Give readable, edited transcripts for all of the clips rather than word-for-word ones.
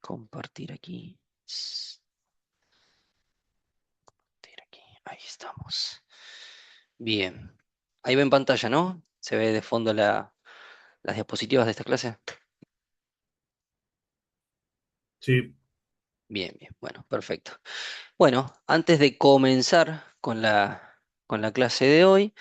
Compartir aquí. Compartir aquí. Ahí estamos. Bien. Ahí ven pantalla, ¿no? Se ve de fondo las diapositivas de esta clase. Sí, Bien, bien. Bueno, perfecto. Bueno, antes de comenzar con la clase de hoy,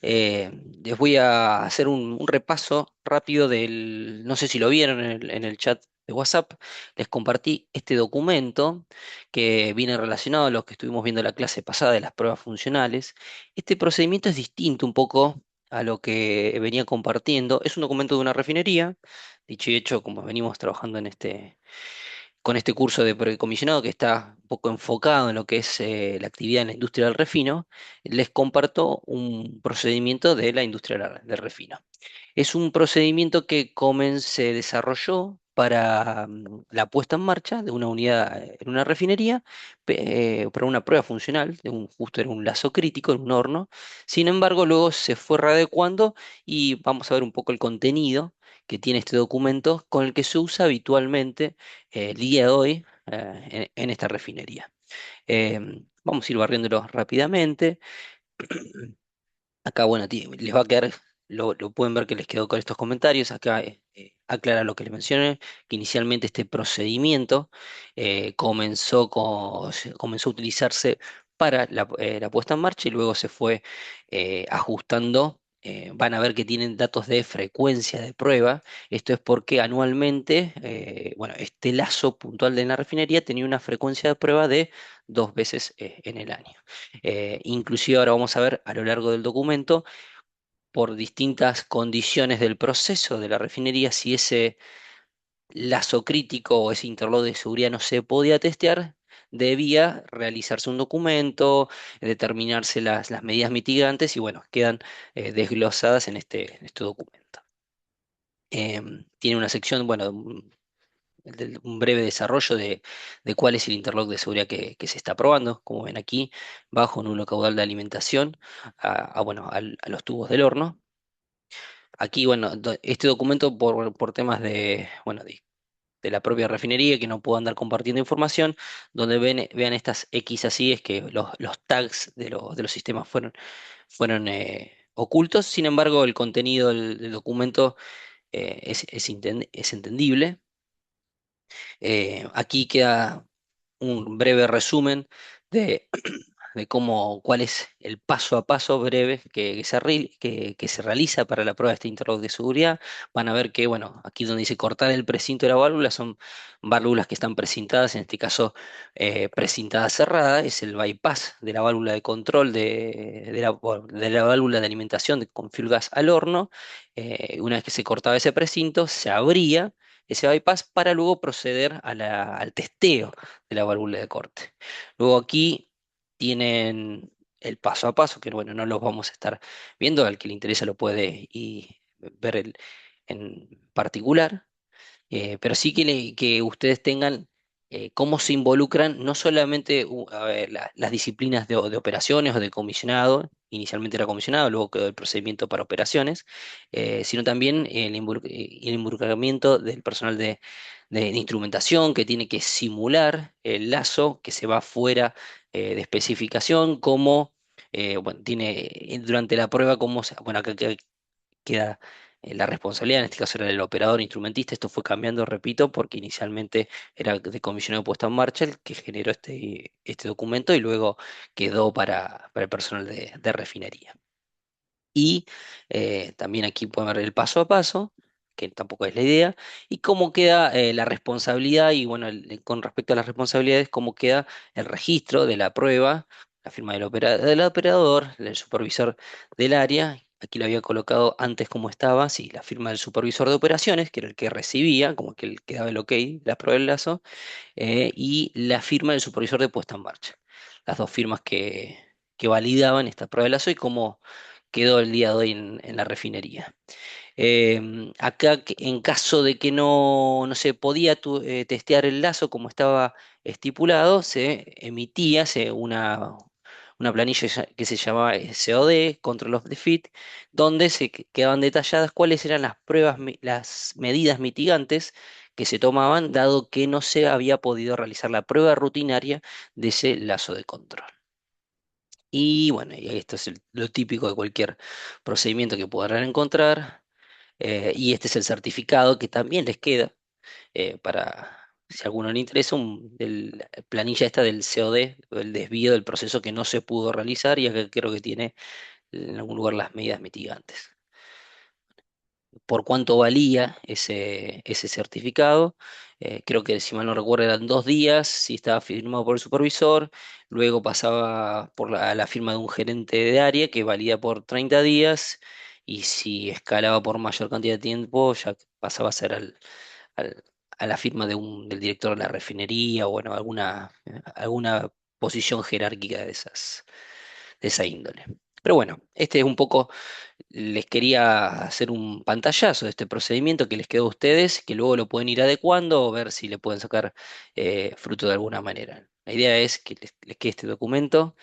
les voy a hacer un repaso rápido del, no sé si lo vieron en el chat de WhatsApp, les compartí este documento que viene relacionado a lo que estuvimos viendo en la clase pasada de las pruebas funcionales. Este procedimiento es distinto un poco a lo que venía compartiendo. Es un documento de una refinería, dicho y hecho, como venimos trabajando con este curso de precomisionado que está un poco enfocado en lo que es la actividad en la industria del refino, les comparto un procedimiento de la industria del refino. Es un procedimiento que se desarrolló para la puesta en marcha de una unidad en una refinería, para una prueba funcional, justo era un lazo crítico en un horno. Sin embargo, luego se fue readecuando y vamos a ver un poco el contenido que tiene este documento con el que se usa habitualmente el día de hoy en esta refinería. Vamos a ir barriéndolo rápidamente. Acá, bueno, les va a quedar, lo pueden ver que les quedó con estos comentarios. Acá aclara lo que les mencioné, que inicialmente este procedimiento comenzó a utilizarse para la puesta en marcha y luego se fue ajustando. Van a ver que tienen datos de frecuencia de prueba. Esto es porque anualmente, bueno, este lazo puntual de la refinería tenía una frecuencia de prueba de 2 veces en el año. Inclusive ahora vamos a ver a lo largo del documento, por distintas condiciones del proceso de la refinería, si ese lazo crítico o ese interlock de seguridad no se podía testear, debía realizarse un documento, determinarse las medidas mitigantes y bueno, quedan desglosadas en este documento. Tiene una sección, bueno, un breve desarrollo de cuál es el interlock de seguridad que se está probando, como ven aquí, bajo nulo caudal de alimentación bueno, a los tubos del horno. Aquí, bueno, este documento por temas bueno, de la propia refinería, que no puedo andar compartiendo información, donde vean estas X así, es que los tags de los sistemas fueron ocultos. Sin embargo, el contenido del documento es entendible. Aquí queda un breve resumen de, de cuál es el paso a paso breve que se realiza para la prueba de este interlock de seguridad. Van a ver que, bueno, aquí donde dice cortar el precinto de la válvula, son válvulas que están precintadas, en este caso precintada cerrada, es el bypass de la válvula de control de la válvula de alimentación con fuel gas al horno. Una vez que se cortaba ese precinto, se abría ese bypass para luego proceder al testeo de la válvula de corte. Luego aquí tienen el paso a paso, que bueno, no los vamos a estar viendo, al que le interesa lo puede ver en particular. Pero sí que ustedes tengan cómo se involucran no solamente a ver, las disciplinas de operaciones o de comisionado, inicialmente era comisionado, luego quedó el procedimiento para operaciones, sino también el involucramiento del personal de instrumentación que tiene que simular el lazo que se va fuera de especificación, como bueno, tiene durante la prueba, bueno, acá queda la responsabilidad, en este caso era del operador instrumentista. Esto fue cambiando, repito, porque inicialmente era de comisionado de puesta en marcha el que generó este documento y luego quedó para el personal de refinería. Y también aquí pueden ver el paso a paso, que tampoco es la idea, y cómo queda la responsabilidad, y bueno, con respecto a las responsabilidades, cómo queda el registro de la prueba, la firma del operador, del supervisor del área. Aquí lo había colocado antes como estaba, sí, la firma del supervisor de operaciones, que era el que recibía, como que el que daba el ok, la prueba del lazo, y la firma del supervisor de puesta en marcha. Las dos firmas que validaban esta prueba de lazo y cómo quedó el día de hoy en la refinería. Acá, en caso de que no se podía testear el lazo como estaba estipulado, se emitía una planilla que se llamaba COD, Control of Defeat, donde quedaban detalladas cuáles eran las pruebas, las medidas mitigantes que se tomaban, dado que no se había podido realizar la prueba rutinaria de ese lazo de control. Y bueno, y esto es lo típico de cualquier procedimiento que podrán encontrar. Y este es el certificado que también les queda para, si a alguno le interesa, la planilla esta del COD, el desvío del proceso que no se pudo realizar y acá creo que tiene en algún lugar las medidas mitigantes. Por cuánto valía ese certificado. Creo que si mal no recuerdo eran 2 días, si estaba firmado por el supervisor, luego pasaba a la firma de un gerente de área que valía por 30 días y si escalaba por mayor cantidad de tiempo ya pasaba a ser al- a la firma del director de la refinería o bueno, alguna posición jerárquica de esa índole. Pero bueno, este es un poco les quería hacer un pantallazo de este procedimiento que les quedó a ustedes, que luego lo pueden ir adecuando o ver si le pueden sacar fruto de alguna manera. La idea es que les quede este documento,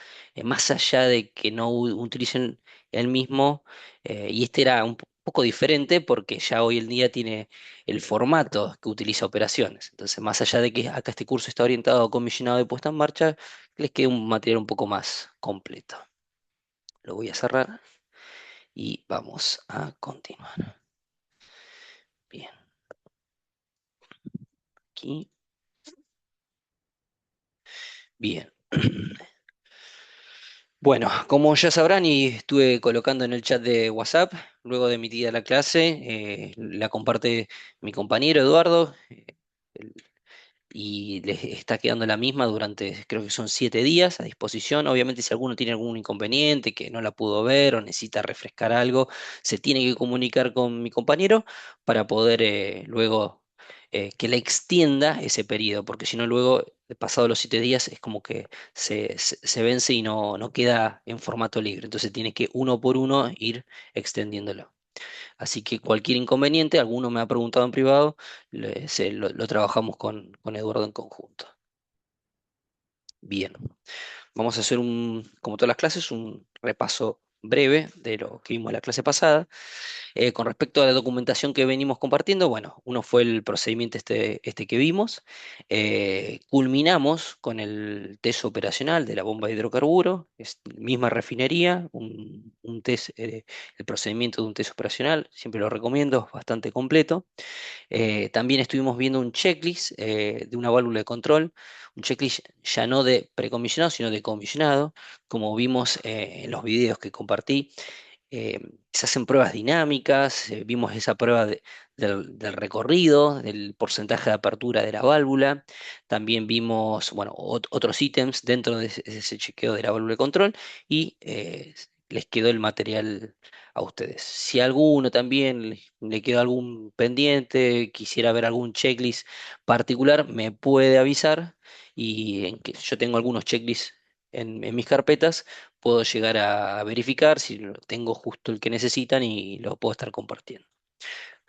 más allá de que no utilicen el mismo, y este era un poco diferente porque ya hoy en día tiene el formato que utiliza operaciones. Entonces, más allá de que acá este curso está orientado a comisionado de puesta en marcha, les queda un material un poco más completo. Lo voy a cerrar y vamos a continuar. Bien, aquí. Bien. Bueno, como ya sabrán y estuve colocando en el chat de WhatsApp, luego de emitida la clase, la comparte mi compañero Eduardo. Y les está quedando la misma durante, creo que son 7 días a disposición. Obviamente, si alguno tiene algún inconveniente, que no la pudo ver o necesita refrescar algo, se tiene que comunicar con mi compañero para poder luego que la extienda ese periodo, porque si no, luego, pasado los 7 días, es como que se vence y no queda en formato libre. Entonces, tiene que uno por uno ir extendiéndolo. Así que cualquier inconveniente, alguno me ha preguntado en privado, lo trabajamos con Eduardo en conjunto. Bien, vamos a hacer como todas las clases, un repaso breve de lo que vimos en la clase pasada. Con respecto a la documentación que venimos compartiendo, bueno, uno fue el procedimiento este que vimos. Culminamos con el test operacional de la bomba de hidrocarburo, es misma refinería, un test, el procedimiento de un test operacional, siempre lo recomiendo, es bastante completo. También estuvimos viendo un checklist de una válvula de control, un checklist ya no de precomisionado, sino de comisionado, como vimos en los videos que compartí. eh, Se hacen pruebas dinámicas, vimos esa prueba del recorrido, del porcentaje de apertura de la válvula, también vimos, bueno, otros ítems dentro de ese chequeo de la válvula de control y les quedó el material a ustedes. Si a alguno también le quedó algún pendiente, quisiera ver algún checklist particular, me puede avisar y en que yo tengo algunos checklists en mis carpetas puedo llegar a verificar si tengo justo el que necesitan y lo puedo estar compartiendo.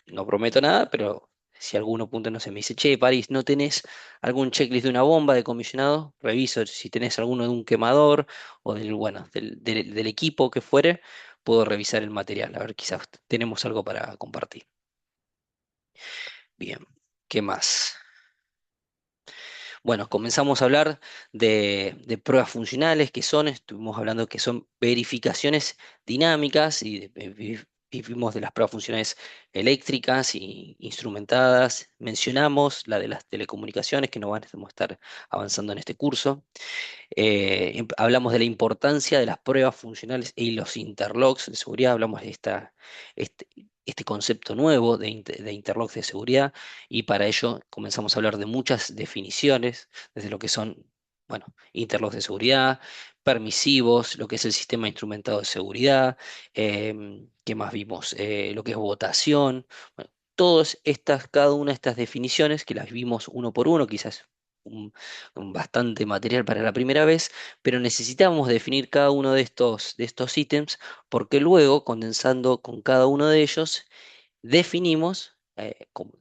No prometo nada, pero si alguno punto no sé, me dice, che, París, ¿no tenés algún checklist de una bomba de comisionado? Reviso si tenés alguno de un quemador o bueno, del equipo que fuere, puedo revisar el material, a ver, quizás tenemos algo para compartir. Bien, ¿qué más? Bueno, comenzamos a hablar de pruebas funcionales, que son, estuvimos hablando que son verificaciones dinámicas y vimos de las pruebas funcionales eléctricas y instrumentadas. Mencionamos la de las telecomunicaciones, que no vamos a estar avanzando en este curso. Hablamos de la importancia de las pruebas funcionales y los interlocks de seguridad, hablamos de este, este concepto nuevo de interlocks de seguridad y para ello comenzamos a hablar de muchas definiciones, desde lo que son, bueno, interlocks de seguridad, permisivos, lo que es el sistema instrumentado de seguridad, ¿qué más vimos? Lo que es votación. Bueno, cada una de estas definiciones que las vimos uno por uno, quizás con bastante material para la primera vez, pero necesitamos definir cada uno de estos ítems porque luego, condensando con cada uno de ellos, definimos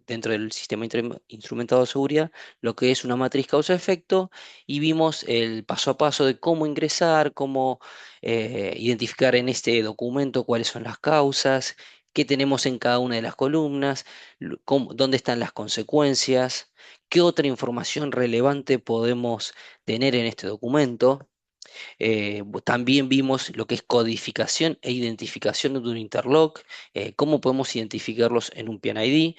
dentro del sistema instrumentado de seguridad, lo que es una matriz causa-efecto y vimos el paso a paso de cómo ingresar, cómo identificar en este documento cuáles son las causas, qué tenemos en cada una de las columnas, dónde están las consecuencias, qué otra información relevante podemos tener en este documento. También vimos lo que es codificación e identificación de un interlock, cómo podemos identificarlos en un PNID.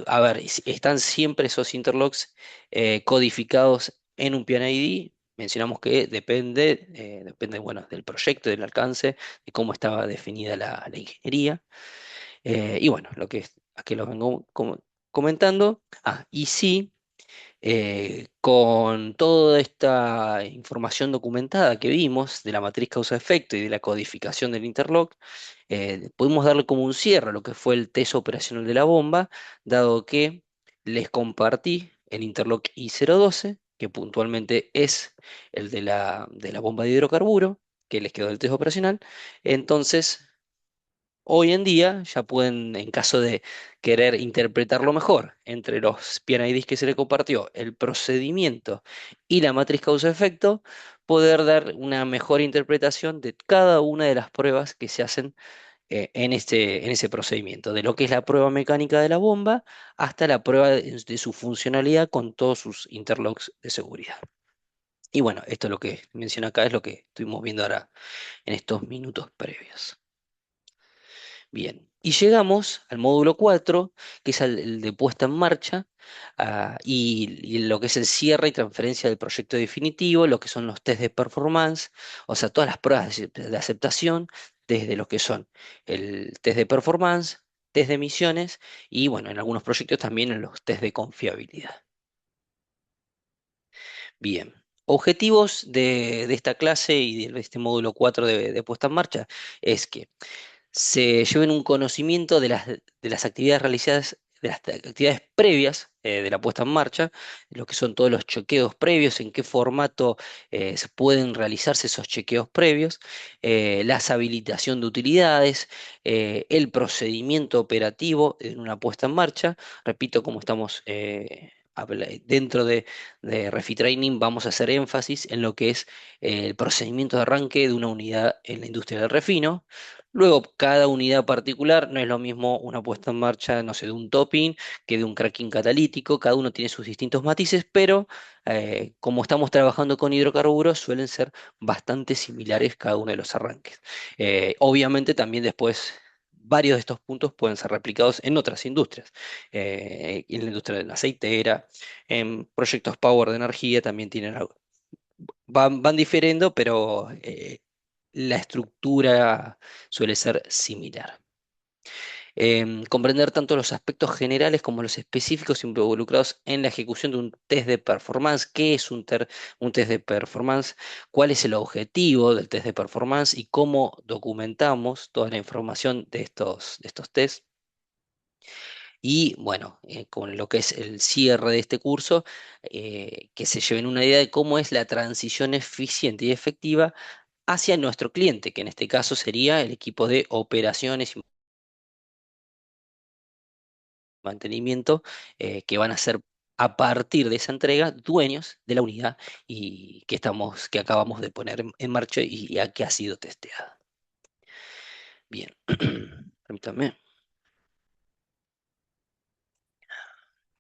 A ver, están siempre esos interlocks codificados en un PNID. Mencionamos que depende, bueno, del proyecto, del alcance, de cómo estaba definida la ingeniería. Y bueno, aquí lo vengo comentando. Y sí. Con toda esta información documentada que vimos de la matriz causa-efecto y de la codificación del interlock, pudimos darle como un cierre a lo que fue el test operacional de la bomba, dado que les compartí el interlock I012, que puntualmente es el de la bomba de hidrocarburo, que les quedó el test operacional. Entonces, hoy en día ya pueden, en caso de querer interpretarlo mejor, entre los PNIDs que se le compartió, el procedimiento y la matriz causa-efecto, poder dar una mejor interpretación de cada una de las pruebas que se hacen en ese procedimiento, de lo que es la prueba mecánica de la bomba hasta la prueba de su funcionalidad con todos sus interlocks de seguridad. Y bueno, esto es lo que menciona acá, es lo que estuvimos viendo ahora en estos minutos previos. Bien, y llegamos al módulo 4, que es el de puesta en marcha, y lo que es el cierre y transferencia del proyecto definitivo, lo que son los test de performance, o sea, todas las pruebas de aceptación, desde lo que son el test de performance, test de emisiones, y bueno, en algunos proyectos también en los test de confiabilidad. Bien. Objetivos de esta clase y de este módulo 4 de puesta en marcha es que se lleven un conocimiento de las actividades realizadas, de las actividades previas de la puesta en marcha, lo que son todos los chequeos previos, en qué formato se pueden realizarse esos chequeos previos, las habilitación de utilidades, el procedimiento operativo en una puesta en marcha. Repito, como estamos dentro de Refitraining, vamos a hacer énfasis en lo que es el procedimiento de arranque de una unidad en la industria del refino. Luego, cada unidad particular no es lo mismo una puesta en marcha, no sé, de un topping que de un cracking catalítico. Cada uno tiene sus distintos matices, pero como estamos trabajando con hidrocarburos, suelen ser bastante similares cada uno de los arranques. Obviamente, también después varios de estos puntos pueden ser replicados en otras industrias. En la industria de la aceitera, en proyectos power de energía también tienen algo. Van diferiendo, pero la estructura suele ser similar. Comprender tanto los aspectos generales como los específicos involucrados en la ejecución de un test de performance. ¿Qué es un test de performance? ¿Cuál es el objetivo del test de performance? Y cómo documentamos toda la información de estos tests. Y bueno, con lo que es el cierre de este curso, que se lleven una idea de cómo es la transición eficiente y efectiva hacia nuestro cliente, que en este caso sería el equipo de operaciones y mantenimiento, que van a ser a partir de esa entrega dueños de la unidad y que acabamos de poner en marcha y ya que ha sido testeada. Bien, permítanme.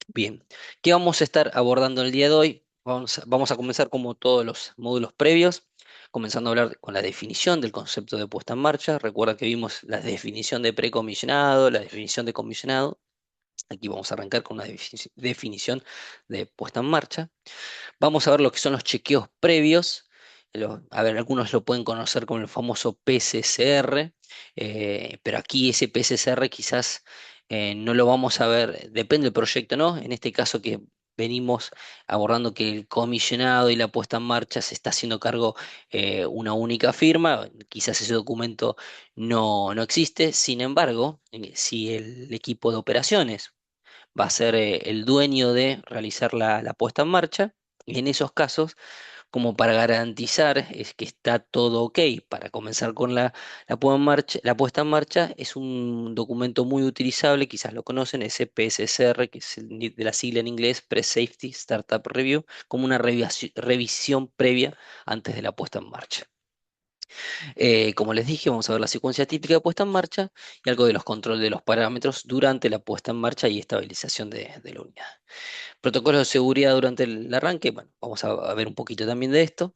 Bien, ¿qué vamos a estar abordando el día de hoy? Vamos a comenzar como todos los módulos previos, comenzando a hablar con la definición del concepto de puesta en marcha. Recuerda que vimos la definición de precomisionado, la definición de comisionado. Aquí vamos a arrancar con una definición de puesta en marcha. Vamos a ver lo que son los chequeos previos. A ver, algunos lo pueden conocer como el famoso PCCR, pero aquí ese PCCR quizás no lo vamos a ver, depende del proyecto, ¿no? En este caso que venimos abordando que el comisionado y la puesta en marcha se está haciendo cargo una única firma, quizás ese documento no existe. Sin embargo, si el equipo de operaciones va a ser el dueño de realizar la puesta en marcha, y en esos casos como para garantizar es que está todo ok para comenzar con la puesta en marcha, es un documento muy utilizable, quizás lo conocen, ese PSSR, que es de la sigla en inglés, Pre-Safety Startup Review, como una revisión previa antes de la puesta en marcha. Como les dije, vamos a ver la secuencia típica de puesta en marcha y algo de los controles de los parámetros durante la puesta en marcha y estabilización de la unidad. Protocolos de seguridad durante el arranque, bueno, vamos a ver un poquito también de esto.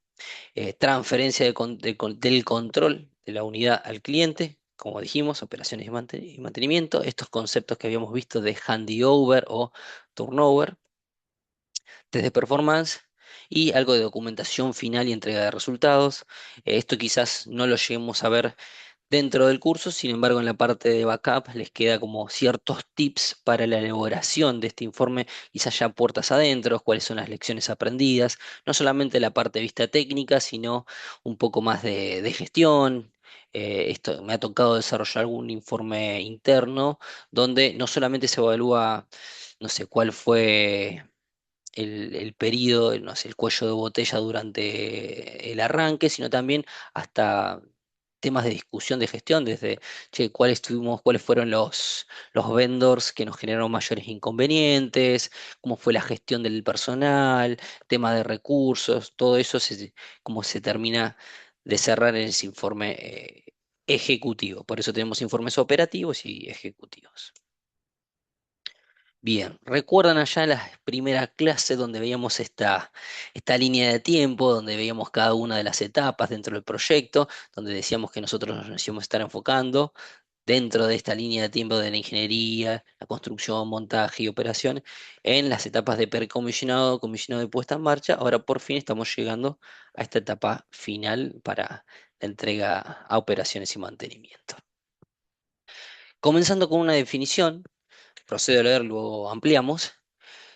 Transferencia del control de la unidad al cliente, como dijimos, operaciones y mantenimiento, estos conceptos que habíamos visto de handover o turnover, test de performance y algo de documentación final y entrega de resultados. Esto quizás no lo lleguemos a ver dentro del curso, sin embargo, en la parte de backup les queda como ciertos tips para la elaboración de este informe, quizás ya puertas adentro, cuáles son las lecciones aprendidas, no solamente la parte de vista técnica, sino un poco más de gestión. Esto me ha tocado desarrollar algún informe interno donde no solamente se evalúa, no sé, cuál fue el periodo, no sé, el cuello de botella durante el arranque, sino también hasta temas de discusión de gestión, desde, che, cuáles fueron los vendors que nos generaron mayores inconvenientes, cómo fue la gestión del personal, tema de recursos, todo eso cómo se termina de cerrar en ese informe ejecutivo. Por eso tenemos informes operativos y ejecutivos. Bien, ¿recuerdan allá en la primera clase donde veíamos esta línea de tiempo, donde veíamos cada una de las etapas dentro del proyecto, donde decíamos que nosotros nos íbamos a estar enfocando dentro de esta línea de tiempo de la ingeniería, la construcción, montaje y operación, en las etapas de precomisionado, comisionado y puesta en marcha? Ahora por fin estamos llegando a esta etapa final para la entrega a operaciones y mantenimiento. Comenzando con una definición, procedo a leer, luego ampliamos.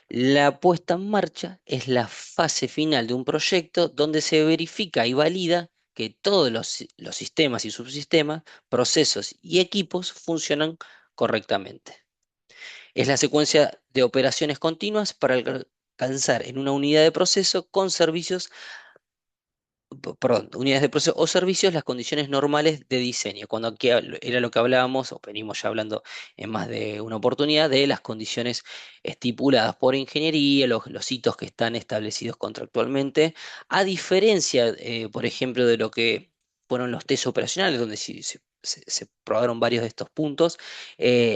La puesta en marcha es la fase final de un proyecto donde se verifica y valida que todos los sistemas y subsistemas, procesos y equipos funcionan correctamente. Es la secuencia de operaciones continuas para alcanzar en una unidad de proceso con servicios perdón, unidades de proceso o servicios, las condiciones normales de diseño. Cuando aquí era lo que hablábamos, o venimos ya hablando en más de una oportunidad, de las condiciones estipuladas por ingeniería, los hitos que están establecidos contractualmente, a diferencia, por ejemplo, de lo que fueron los test operacionales, donde sí se probaron varios de estos puntos.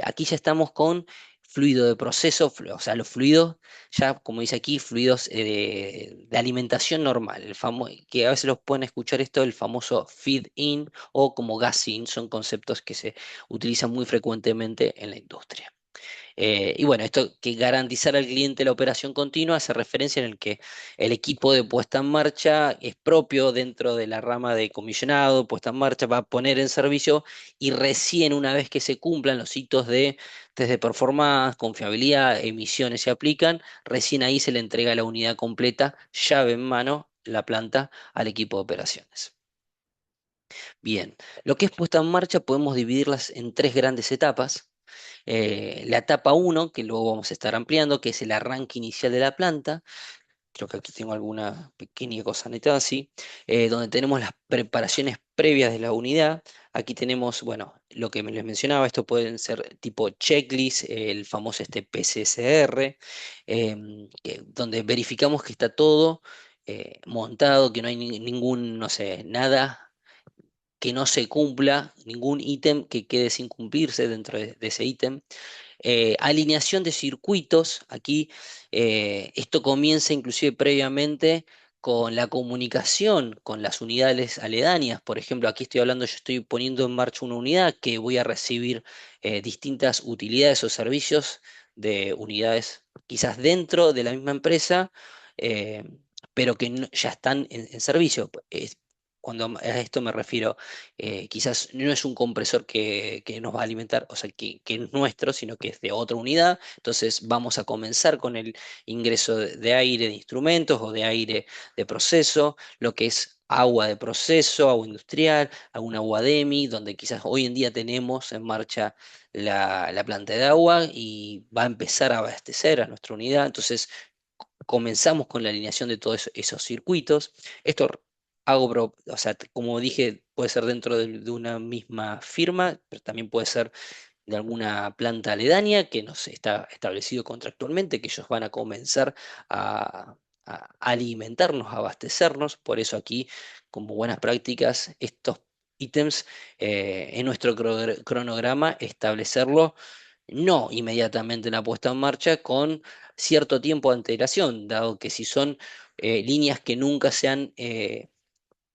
Aquí ya estamos con fluido de proceso, o sea, los fluidos ya, como dice aquí, fluidos de alimentación normal, que a veces los pueden escuchar esto, el famoso feed-in o como gas-in, son conceptos que se utilizan muy frecuentemente en la industria. Y bueno, esto que garantizar al cliente la operación continua hace referencia en el que el equipo de puesta en marcha es propio dentro de la rama de comisionado, puesta en marcha, va a poner en servicio y recién una vez que se cumplan los hitos de test de performance, confiabilidad, emisiones se aplican, recién ahí se le entrega la unidad completa, llave en mano, la planta al equipo de operaciones. Bien, lo que es puesta en marcha podemos dividirlas en tres grandes etapas. La etapa uno que luego vamos a estar ampliando, que es el arranque inicial de la planta. Creo que aquí tengo alguna pequeña cosa anotada así, donde tenemos las preparaciones previas de la unidad. Aquí tenemos, bueno, lo que les mencionaba, esto pueden ser tipo checklist, el famoso este PCSR, donde verificamos que está todo montado, que no hay ningún, no sé, nada que no se cumpla, ningún ítem que quede sin cumplirse dentro de ese ítem. Alineación de circuitos. Aquí esto comienza inclusive previamente con la comunicación con las unidades aledañas. Por ejemplo, aquí estoy hablando, yo estoy poniendo en marcha una unidad que voy a recibir distintas utilidades o servicios de unidades quizás dentro de la misma empresa, eh, pero que ya están en servicio. Cuando a esto me refiero, quizás no es un compresor que nos va a alimentar, o sea, que es nuestro, sino que es de otra unidad. Entonces vamos a comenzar con el ingreso de aire de instrumentos o de aire de proceso, lo que es agua de proceso, agua industrial, alguna agua DEMI, donde quizás hoy en día tenemos en marcha la planta de agua y va a empezar a abastecer a nuestra unidad. Entonces comenzamos con la alineación de todos esos circuitos. Esto o sea, como dije, puede ser dentro de una misma firma, pero también puede ser de alguna planta aledaña que nos está establecido contractualmente, que ellos van a comenzar a, a alimentarnos, a abastecernos. Por eso aquí, como buenas prácticas, estos ítems en nuestro cronograma, establecerlo no inmediatamente en la puesta en marcha, con cierto tiempo de antelación, dado que si son líneas que nunca se han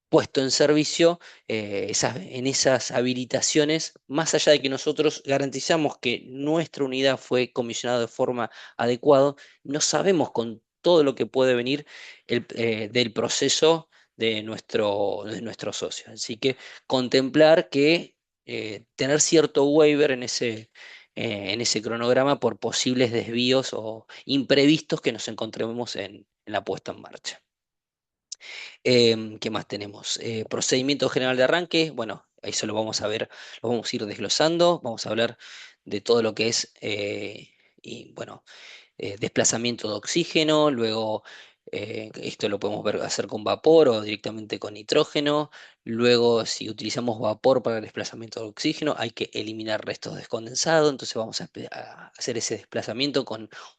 puesto en servicio, en esas habilitaciones, más allá de que nosotros garantizamos que nuestra unidad fue comisionada de forma adecuada, no sabemos con todo lo que puede venir del proceso de nuestro socio. Así que contemplar que tener cierto waiver en ese cronograma por posibles desvíos o imprevistos que nos encontremos en la puesta en marcha. ¿Qué más tenemos? Procedimiento general de arranque. Bueno, eso lo vamos a ver, lo vamos a ir desglosando. Vamos a hablar de todo lo que es, y bueno, desplazamiento de oxígeno, luego esto lo podemos ver hacer con vapor o directamente con nitrógeno, luego si utilizamos vapor para el desplazamiento de oxígeno hay que eliminar restos descondensados, entonces vamos a hacer ese desplazamiento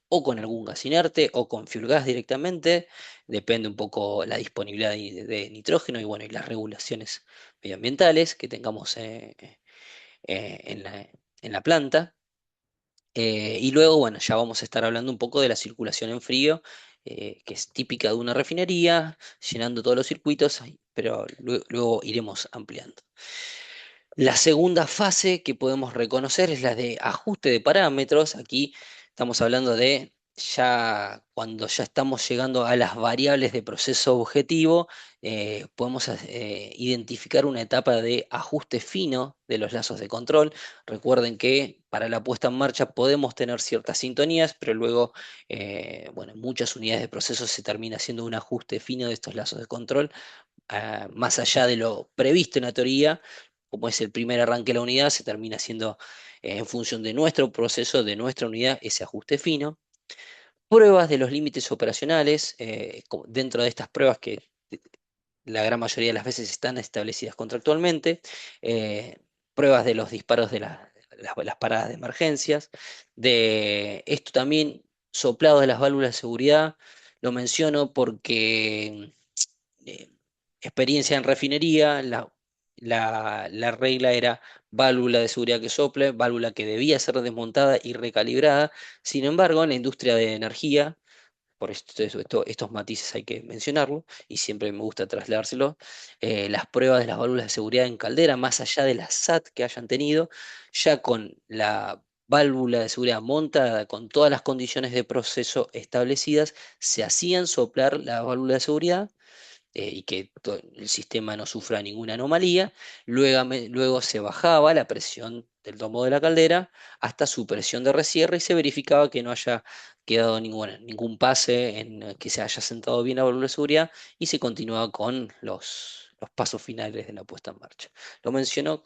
o con algún gas inerte o con fuel gas directamente, depende un poco la disponibilidad de nitrógeno y bueno, y las regulaciones medioambientales que tengamos en la planta. Y luego, bueno, ya vamos a estar hablando un poco de la circulación en frío, que es típica de una refinería, llenando todos los circuitos, pero luego iremos ampliando. La segunda fase que podemos reconocer es la de ajuste de parámetros. Aquí estamos hablando de ya cuando ya estamos llegando a las variables de proceso objetivo, podemos identificar una etapa de ajuste fino de los lazos de control. Recuerden que para la puesta en marcha podemos tener ciertas sintonías, pero luego, bueno, en muchas unidades de proceso se termina haciendo un ajuste fino de estos lazos de control más allá de lo previsto en la teoría, como es el primer arranque de la unidad, se termina haciendo en función de nuestro proceso, de nuestra unidad, ese ajuste fino. Pruebas de los límites operacionales, dentro de estas pruebas que la gran mayoría de las veces están establecidas contractualmente, eh, pruebas de los disparos de las paradas de emergencias, de esto también soplado de las válvulas de seguridad, lo menciono porque eh, experiencia en refinería, la regla era válvula de seguridad que sople, válvula que debía ser desmontada y recalibrada. Sin embargo, en la industria de energía, por estos matices hay que mencionarlo, y siempre me gusta trasladárselo, las pruebas de las válvulas de seguridad en caldera, más allá de la SAT que hayan tenido, ya con la válvula de seguridad montada, con todas las condiciones de proceso establecidas, se hacían soplar la válvula de seguridad y que el sistema no sufra ninguna anomalía. Luego se bajaba la presión del domo de la caldera hasta su presión de resierre y se verificaba que no haya quedado ningún pase en que se haya sentado bien la válvula de seguridad y se continuaba con los pasos finales de la puesta en marcha. Lo menciono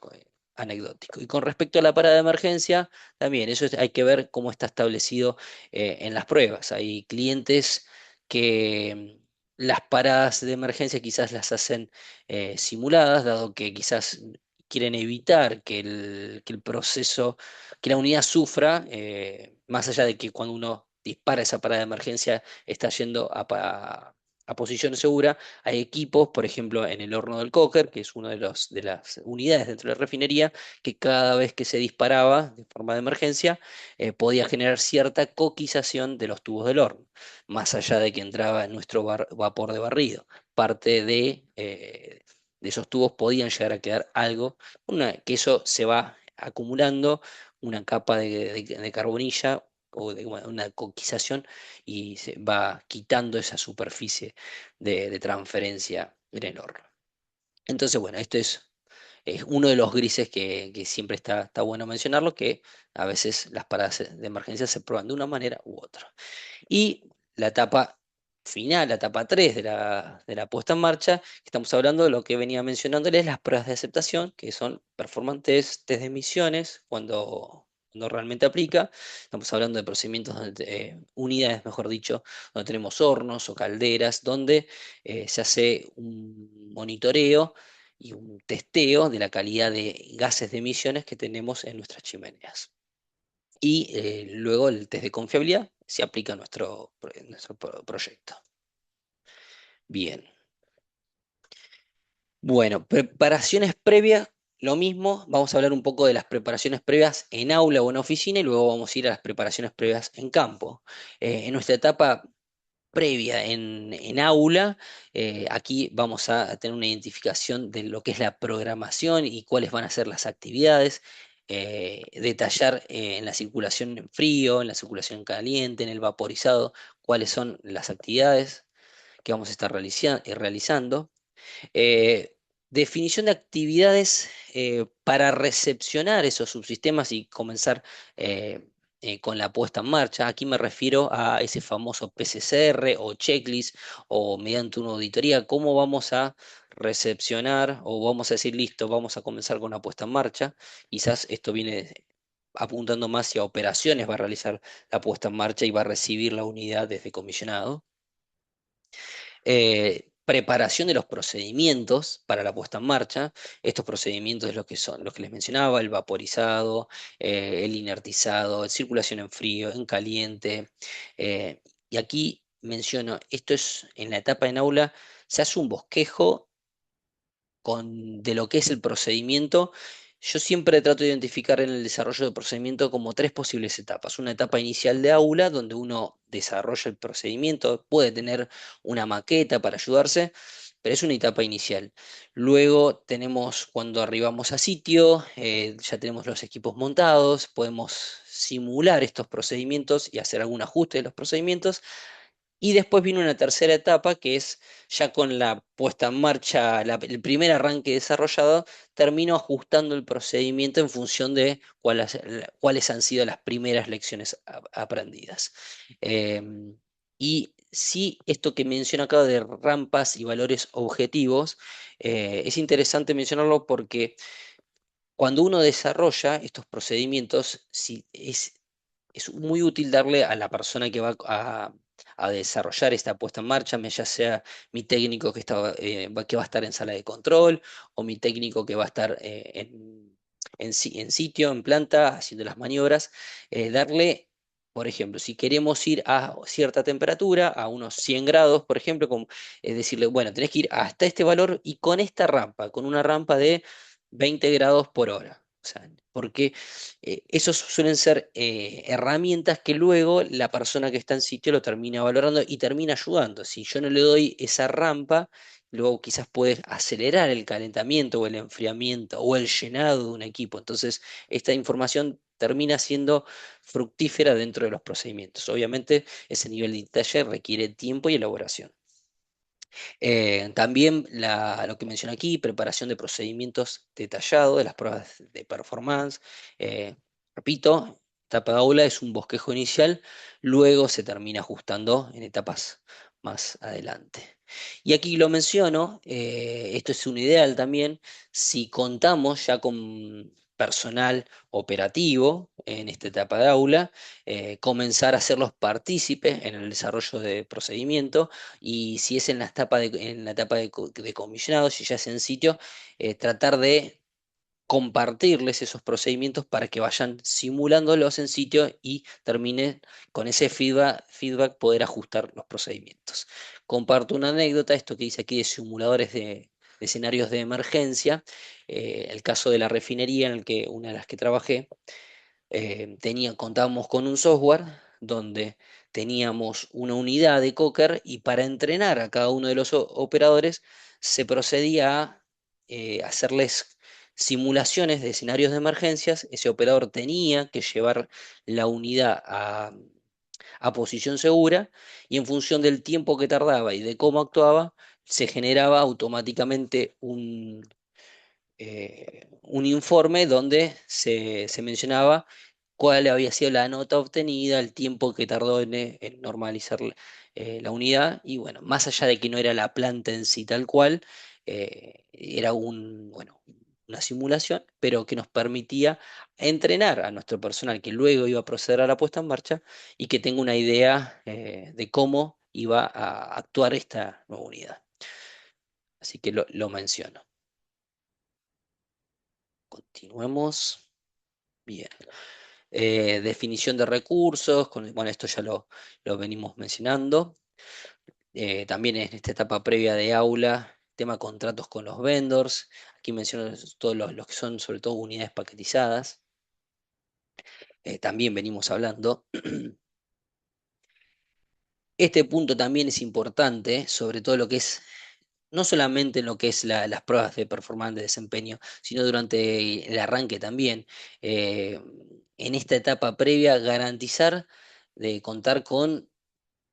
anecdótico. Y con respecto a la parada de emergencia, también hay que ver cómo está establecido en las pruebas. Hay clientes que las paradas de emergencia quizás las hacen simuladas, dado que quizás quieren evitar que el proceso, que la unidad sufra, más allá de que cuando uno dispara esa parada de emergencia está yendo a posición segura. Hay equipos, por ejemplo, en el horno del coker, que es una de las unidades dentro de la refinería, que cada vez que se disparaba de forma de emergencia, podía generar cierta coquización de los tubos del horno más allá de que entraba en nuestro vapor de barrido. Parte de esos tubos podían llegar a quedar algo, que eso se va acumulando, una capa de carbonilla o de bueno, una coquización y se va quitando esa superficie de transferencia en el horno. Entonces, bueno, esto es uno de los grises que siempre está bueno mencionarlo, que a veces las paradas de emergencia se prueban de una manera u otra. Y la etapa final, la etapa 3 de la puesta en marcha, estamos hablando de lo que venía mencionándoles, las pruebas de aceptación, que son performance test de emisiones, cuando cuando realmente aplica. Estamos hablando de procedimientos, unidades, mejor dicho, donde tenemos hornos o calderas, donde se hace un monitoreo y un testeo de la calidad de gases de emisiones que tenemos en nuestras chimeneas. Y luego el test de confiabilidad se aplica a nuestro proyecto. Bien. Bueno, preparaciones previas, lo mismo. Vamos a hablar un poco de las preparaciones previas en aula o en oficina y luego vamos a ir a las preparaciones previas en campo. En nuestra etapa previa en aula, aquí vamos a tener una identificación de lo que es la programación y cuáles van a ser las actividades. Detallar en la circulación en frío, en la circulación caliente, en el vaporizado, cuáles son las actividades que vamos a estar realizando. Eh, Definición de actividades para recepcionar esos subsistemas y comenzar eh, con la puesta en marcha. Aquí me refiero a ese famoso PCCR o checklist o mediante una auditoría, cómo vamos a recepcionar o vamos a decir, listo, vamos a comenzar con la puesta en marcha. Quizás esto viene apuntando más hacia operaciones, va a realizar la puesta en marcha y va a recibir la unidad desde comisionado. Preparación de los procedimientos para la puesta en marcha. Estos procedimientos es lo que son, los que les mencionaba, el vaporizado, el inertizado, circulación en frío, en caliente. Y aquí menciono, esto es en la etapa en aula, se hace un bosquejo de lo que es el procedimiento. Yo siempre trato de identificar en el desarrollo del procedimiento como tres posibles etapas. Una etapa inicial de aula, donde uno desarrolla el procedimiento, puede tener una maqueta para ayudarse, pero es una etapa inicial. Luego tenemos cuando arribamos a sitio, ya tenemos los equipos montados, podemos simular estos procedimientos y hacer algún ajuste de los procedimientos. Y después viene una tercera etapa que es ya con la puesta en marcha, el primer arranque desarrollado, termino ajustando el procedimiento en función de cuáles han sido las primeras lecciones aprendidas. Y sí, esto que menciono acá de rampas y valores objetivos, es interesante mencionarlo porque cuando uno desarrolla estos procedimientos, si es muy útil darle a la persona que va a desarrollar esta puesta en marcha, ya sea mi técnico que va a estar en sala de control o mi técnico que va a estar en sitio, en planta, haciendo las maniobras, darle, por ejemplo, si queremos ir a cierta temperatura, a unos 100 grados, por ejemplo, es decirle, bueno, tenés que ir hasta este valor y con esta rampa, con una rampa de 20 grados por hora. O sea, porque esos suelen ser herramientas que luego la persona que está en sitio lo termina valorando y termina ayudando. Si yo no le doy esa rampa, luego quizás puede acelerar el calentamiento o el enfriamiento o el llenado de un equipo. Entonces, esta información termina siendo fructífera dentro de los procedimientos. Obviamente, ese nivel de detalle requiere tiempo y elaboración. También lo que menciono aquí, preparación de procedimientos detallados de las pruebas de performance. Repito, etapa de aula es un bosquejo inicial, luego se termina ajustando en etapas más adelante. Y aquí lo menciono, esto es un ideal también, si contamos ya con personal operativo en esta etapa de aula, comenzar a hacerlos partícipes en el desarrollo de procedimiento y si es en la etapa de comisionado, si ya es en sitio, tratar de compartirles esos procedimientos para que vayan simulándolos en sitio y termine con ese feedback poder ajustar los procedimientos. Comparto una anécdota, esto que dice aquí de simuladores de escenarios de emergencia, el caso de la refinería en el que una de las que trabajé, contábamos con un software donde teníamos una unidad de Cocker y para entrenar a cada uno de los operadores se procedía a hacerles simulaciones de escenarios de emergencias. Ese operador tenía que llevar la unidad a posición segura y en función del tiempo que tardaba y de cómo actuaba, se generaba automáticamente un informe donde se mencionaba cuál había sido la nota obtenida, el tiempo que tardó en normalizar la unidad, y bueno, más allá de que no era la planta en sí tal cual, era bueno, una simulación, pero que nos permitía entrenar a nuestro personal que luego iba a proceder a la puesta en marcha y que tenga una idea de cómo iba a actuar esta nueva unidad. Así que lo menciono. Continuemos. Bien. Definición de recursos, bueno, esto ya lo venimos mencionando. También en esta etapa previa de aula, tema contratos con los vendors. Aquí menciono todos los que son sobre todo unidades paquetizadas. También venimos hablando. Este punto también es importante, sobre todo lo que es, no solamente en lo que es las pruebas de performance de desempeño, sino durante el arranque también. Eh, en esta etapa previa, garantizar de contar con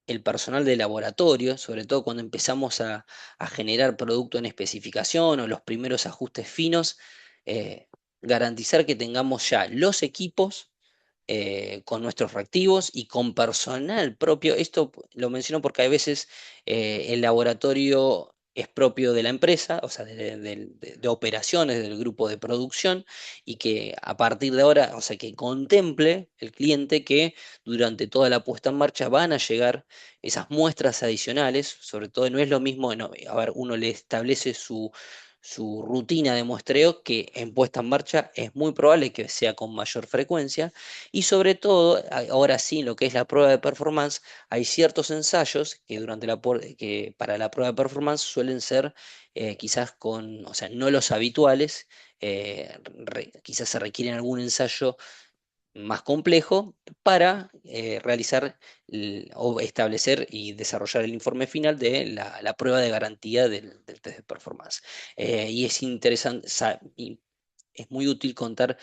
el personal de laboratorio, sobre todo cuando empezamos a generar producto en especificación o los primeros ajustes finos, eh, garantizar que tengamos ya los equipos con nuestros reactivos y con personal propio. Esto lo menciono porque a veces el laboratorio es propio de la empresa, o sea, de operaciones del grupo de producción, y que a partir de ahora, o sea, que contemple el cliente que durante toda la puesta en marcha van a llegar esas muestras adicionales, sobre todo no es lo mismo, no, a ver, uno le establece su rutina de muestreo que en puesta en marcha es muy probable que sea con mayor frecuencia y sobre todo, ahora sí, en lo que es la prueba de performance, hay ciertos ensayos que que para la prueba de performance suelen ser quizás o sea, no los habituales, quizás se requieren algún ensayo más complejo para realizar o establecer y desarrollar el informe final de la prueba de garantía del test de performance. Y es interesante, es muy útil contar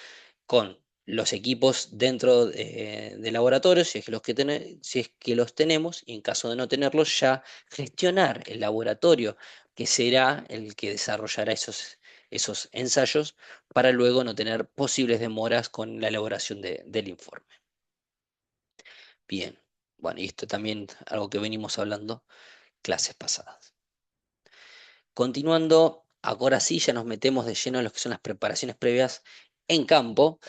con los equipos dentro de laboratorio, si es que si es que los tenemos, y en caso de no tenerlos, ya gestionar el laboratorio, que será el que desarrollará esos ensayos, para luego no tener posibles demoras con la elaboración del informe. Bien, bueno, y esto también algo que venimos hablando clases pasadas. Continuando, ahora sí ya nos metemos de lleno en lo que son las preparaciones previas en campo.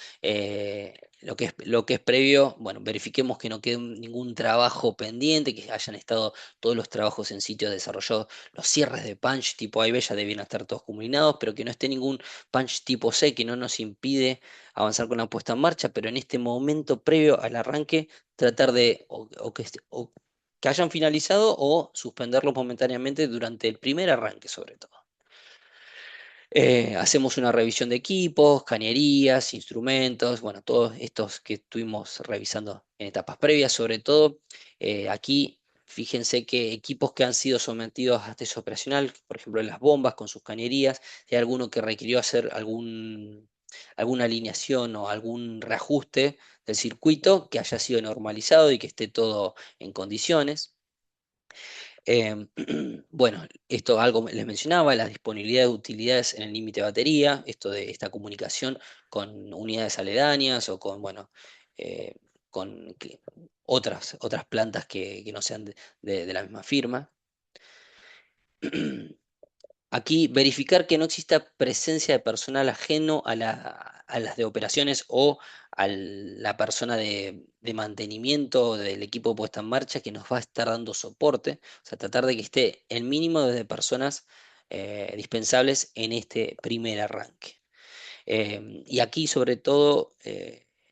Lo que es previo, bueno, verifiquemos que no quede ningún trabajo pendiente, que hayan estado todos los trabajos en sitio desarrollados, los cierres de punch tipo A y B ya debían estar todos culminados, pero que no esté ningún punch tipo C que no nos impide avanzar con la puesta en marcha, pero en este momento previo al arranque, tratar de que hayan finalizado o suspenderlos momentáneamente durante el primer arranque, sobre todo. Hacemos una revisión de equipos, cañerías, instrumentos, bueno, todos estos que estuvimos revisando en etapas previas, sobre todo aquí. Fíjense que equipos que han sido sometidos a test operacional, por ejemplo, las bombas con sus cañerías, si hay alguno que requirió hacer alguna alineación o algún reajuste del circuito que haya sido normalizado y que esté todo en condiciones. Em, bueno, esto algo les mencionaba, la disponibilidad de utilidades en el límite de batería, esto de esta comunicación con unidades aledañas o con, bueno, eh, con otras plantas que no sean de la misma firma. Aquí verificar que no exista presencia de personal ajeno a las de operaciones o a la persona de mantenimiento del equipo puesta en marcha que nos va a estar dando soporte. O sea, tratar de que esté el mínimo de personas dispensables en este primer arranque. Y aquí sobre todo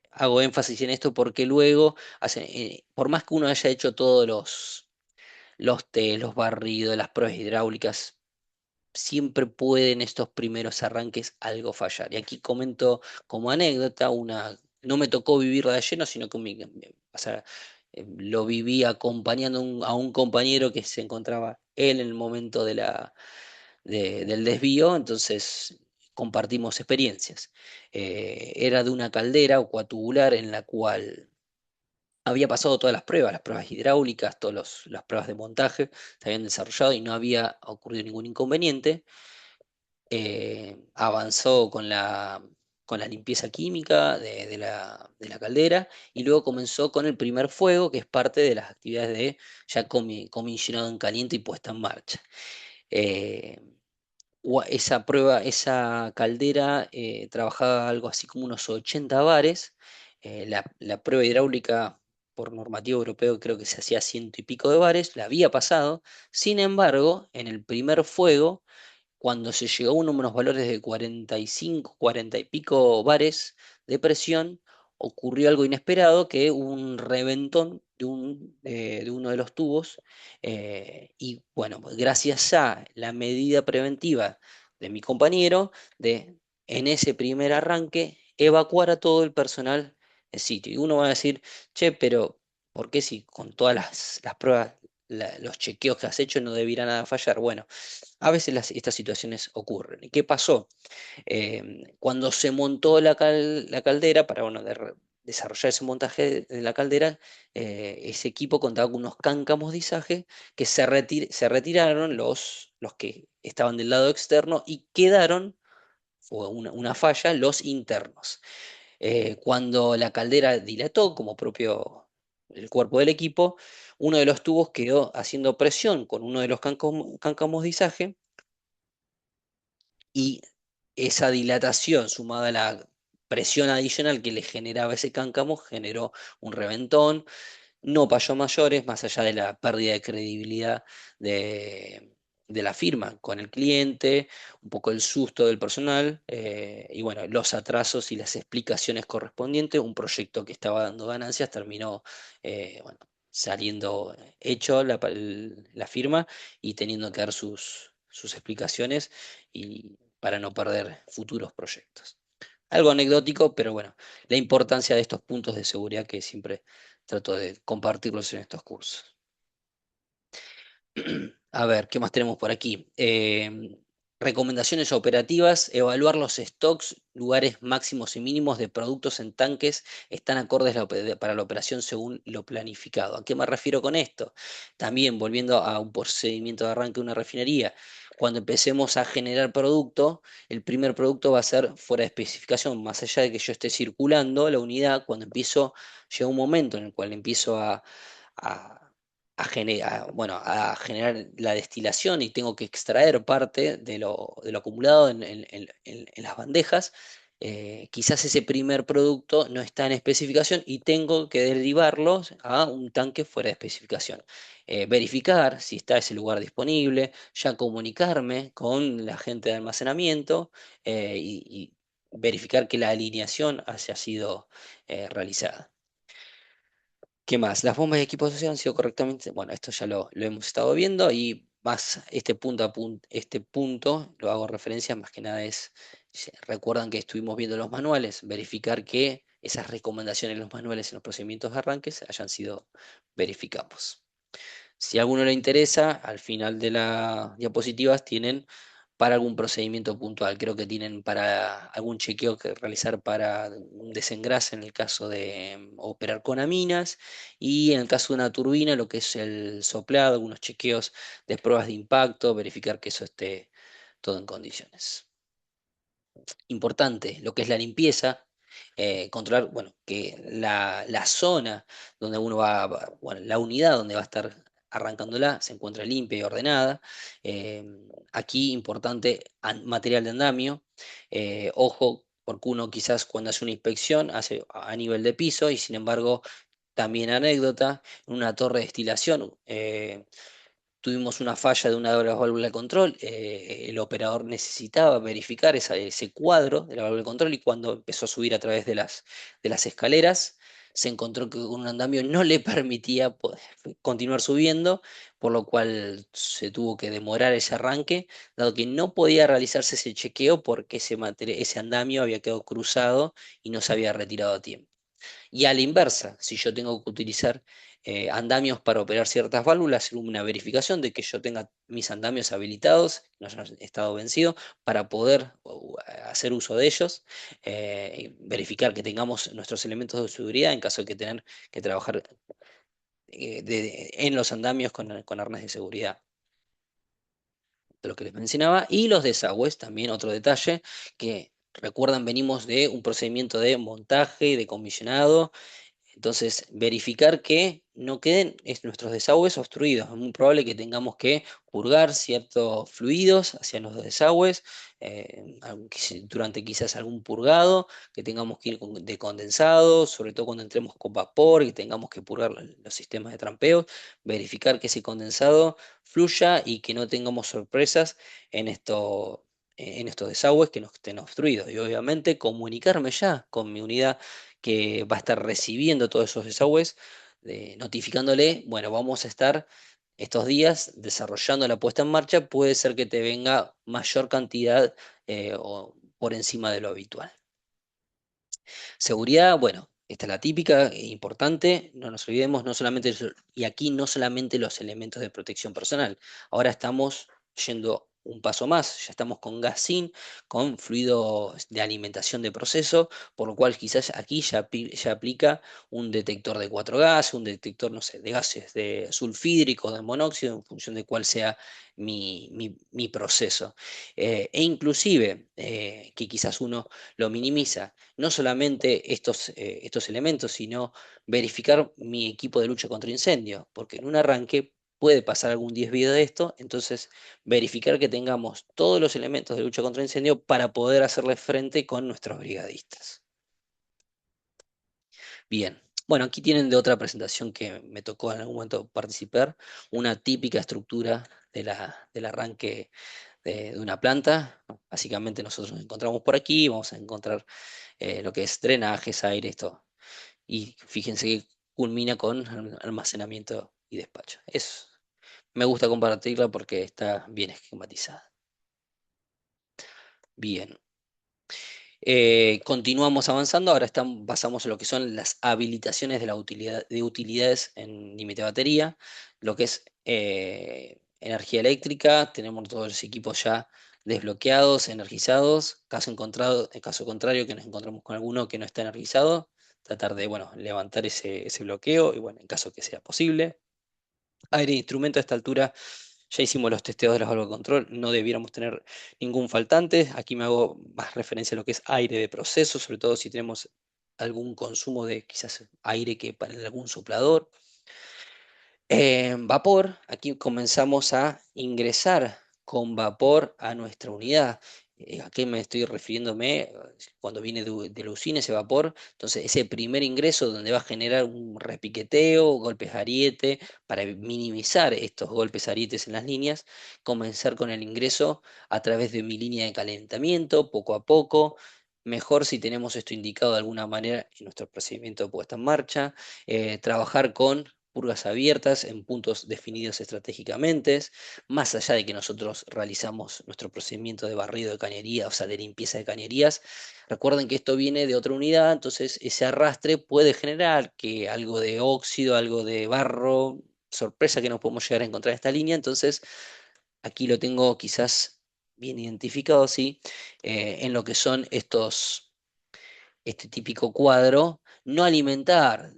hago énfasis en esto porque luego, por más que uno haya hecho todos los test, los barridos, las pruebas hidráulicas, siempre pueden estos primeros arranques algo fallar. Y aquí comento como anécdota, no me tocó vivirla de lleno, sino que o sea, lo viví acompañando a un compañero que se encontraba él en el momento del desvío, entonces compartimos experiencias. Era de una caldera o cuatubular en la cual había pasado todas las pruebas hidráulicas, todas las pruebas de montaje se habían desarrollado y no había ocurrido ningún inconveniente. Avanzó con la limpieza química de la caldera y luego comenzó con el primer fuego, que es parte de las actividades de ya comisionado en caliente y puesta en marcha. Eh, esa prueba, esa caldera trabajaba algo así como unos 80 bares. La prueba hidráulica por normativo europeo creo que se hacía ciento y pico de bares, la había pasado. Sin embargo, en el primer fuego cuando se llegó a unos valores de 45, 40 y pico bares de presión, ocurrió algo inesperado, que hubo un reventón de uno de los tubos, y bueno, pues gracias a la medida preventiva de mi compañero, de en ese primer arranque, evacuar a todo el personal del sitio. Y uno va a decir, che, pero ¿por qué si con todas las pruebas, los chequeos que has hecho no debiera nada fallar? Bueno, a veces estas situaciones ocurren. ¿Y qué pasó? Cuando se montó la caldera, para bueno, desarrollar ese montaje de la caldera, ese equipo contaba con unos cáncamos de izaje que se retiraron los que estaban del lado externo y quedaron, fue una falla, los internos. Cuando la caldera dilató, como propio el cuerpo del equipo, uno de los tubos quedó haciendo presión con uno de los cáncamos de izaje y esa dilatación sumada a la presión adicional que le generaba ese cáncamo generó un reventón. No pasó mayores, más allá de la pérdida de credibilidad de, de la firma con el cliente, un poco el susto del personal, y bueno, los atrasos y las explicaciones correspondientes. Un proyecto que estaba dando ganancias terminó, bueno, saliendo hecho la firma y teniendo que dar sus explicaciones y para no perder futuros proyectos. Algo anecdótico, pero bueno, la importancia de estos puntos de seguridad que siempre trato de compartirlos en estos cursos. A ver, ¿qué más tenemos por aquí? Recomendaciones operativas, evaluar los stocks, lugares máximos y mínimos de productos en tanques están acordes para la operación según lo planificado. ¿A qué me refiero con esto? También volviendo a un procedimiento de arranque de una refinería. Cuando empecemos a generar producto, el primer producto va a ser fuera de especificación, más allá de que yo esté circulando la unidad, cuando llega un momento en el cual empiezo a bueno, a generar la destilación y tengo que extraer parte de lo acumulado en las bandejas. Quizás ese primer producto no está en especificación y tengo que derivarlos a un tanque fuera de especificación. Verificar si está ese lugar disponible, ya comunicarme con la gente de almacenamiento, y verificar que la alineación haya sido realizada. ¿Qué más? Las bombas y equipos asociados han sido correctamente. Bueno, esto ya lo hemos estado viendo y más este punto a punto, este punto lo hago referencia más que nada es, recuerdan que estuvimos viendo los manuales, verificar que esas recomendaciones en los manuales en los procedimientos de arranques hayan sido verificados. Si a alguno le interesa, al final de las diapositivas tienen para algún procedimiento puntual. Creo que tienen para algún chequeo que realizar para un desengrase en el caso de operar con aminas y en el caso de una turbina, lo que es el soplado, algunos chequeos de pruebas de impacto, verificar que eso esté todo en condiciones. Importante, lo que es la limpieza, controlar, bueno, que la zona donde uno bueno, la unidad donde va a estar arrancándola se encuentra limpia y ordenada. Eh, Aquí importante material de andamio. Ojo, porque uno quizás cuando hace una inspección hace a nivel de piso y sin embargo, también anécdota, en una torre de destilación. Tuvimos una falla de una de las válvulas de control, el operador necesitaba verificar ese cuadro de la válvula de control y cuando empezó a subir a través de las escaleras, se encontró que un andamio no le permitía continuar subiendo, por lo cual se tuvo que demorar ese arranque, dado que no podía realizarse ese chequeo porque ese andamio había quedado cruzado y no se había retirado a tiempo. Y a la inversa, si yo tengo que utilizar andamios para operar ciertas válvulas, hacer una verificación de que yo tenga mis andamios habilitados, no hayan estado vencidos, para poder hacer uso de ellos, y verificar que tengamos nuestros elementos de seguridad en caso de que tener que trabajar en los andamios con arnés de seguridad, de lo que les mencionaba, y los desagües, también otro detalle que recuerdan, venimos de un procedimiento de montaje y de comisionado Entonces, verificar que no queden nuestros desagües obstruidos. Es muy probable que tengamos que purgar ciertos fluidos hacia los desagües, durante quizás algún purgado, que tengamos que ir de condensado, sobre todo cuando entremos con vapor y tengamos que purgar los sistemas de trampeo, verificar que ese condensado fluya y que no tengamos sorpresas en en estos desagües que nos estén obstruidos. Y obviamente comunicarme ya con mi unidad que va a estar recibiendo todos esos desagües, notificándole, bueno, vamos a estar estos días desarrollando la puesta en marcha, puede ser que te venga mayor cantidad o por encima de lo habitual. Seguridad, bueno, esta es la típica, importante, no nos olvidemos, no solamente, y aquí no solamente los elementos de protección personal, ahora estamos yendo un paso más, ya estamos con GASIN, con fluido de alimentación de proceso, por lo cual quizás aquí ya aplica un detector de 4 gases, un detector, no sé, de gases de sulfídrico, de monóxido, en función de cuál sea mi proceso. E inclusive, que quizás uno lo minimiza, no solamente estos elementos, sino verificar mi equipo de lucha contra incendio, porque en un arranque puede pasar algún desvío de esto, entonces verificar que tengamos todos los elementos de lucha contra incendio para poder hacerle frente con nuestros brigadistas. Bien, bueno, aquí tienen de otra presentación que me tocó en algún momento participar, una típica estructura del arranque de una planta. Básicamente nosotros nos encontramos por aquí, vamos a encontrar lo que es drenajes, aire, esto. Y fíjense que culmina con almacenamiento y despacho. Me gusta compartirla porque está bien esquematizada. Bien. Continuamos avanzando, ahora pasamos a lo que son las habilitaciones de, de utilidades en límite de batería, lo que es energía eléctrica, tenemos todos los equipos ya desbloqueados, energizados, en caso contrario que nos encontramos con alguno que no está energizado, tratar de, bueno, levantar ese bloqueo y bueno, en caso que sea posible. Aire de instrumento a esta altura, ya hicimos los testeos de las válvulas de control, no debiéramos tener ningún faltante. Aquí me hago más referencia a lo que es aire de proceso, sobre todo si tenemos algún consumo de quizás aire que para algún soplador. En vapor, aquí comenzamos a ingresar con vapor a nuestra unidad. ¿A qué me estoy refiriéndome? Cuando viene de la usina ese vapor, entonces ese primer ingreso donde va a generar un repiqueteo, golpes ariete, para minimizar estos golpes arietes en las líneas, comenzar con el ingreso a través de mi línea de calentamiento, poco a poco. Mejor si tenemos esto indicado de alguna manera en nuestro procedimiento de puesta en marcha, trabajar con purgas abiertas en puntos definidos estratégicamente, más allá de que nosotros realizamos nuestro procedimiento de barrido de cañería, o sea, de limpieza de cañerías. Recuerden que esto viene de otra unidad, entonces ese arrastre puede generar que algo de óxido, algo de barro, sorpresa que no podemos llegar a encontrar en esta línea, entonces aquí lo tengo quizás bien identificado, sí, en lo que son este típico cuadro, no alimentar,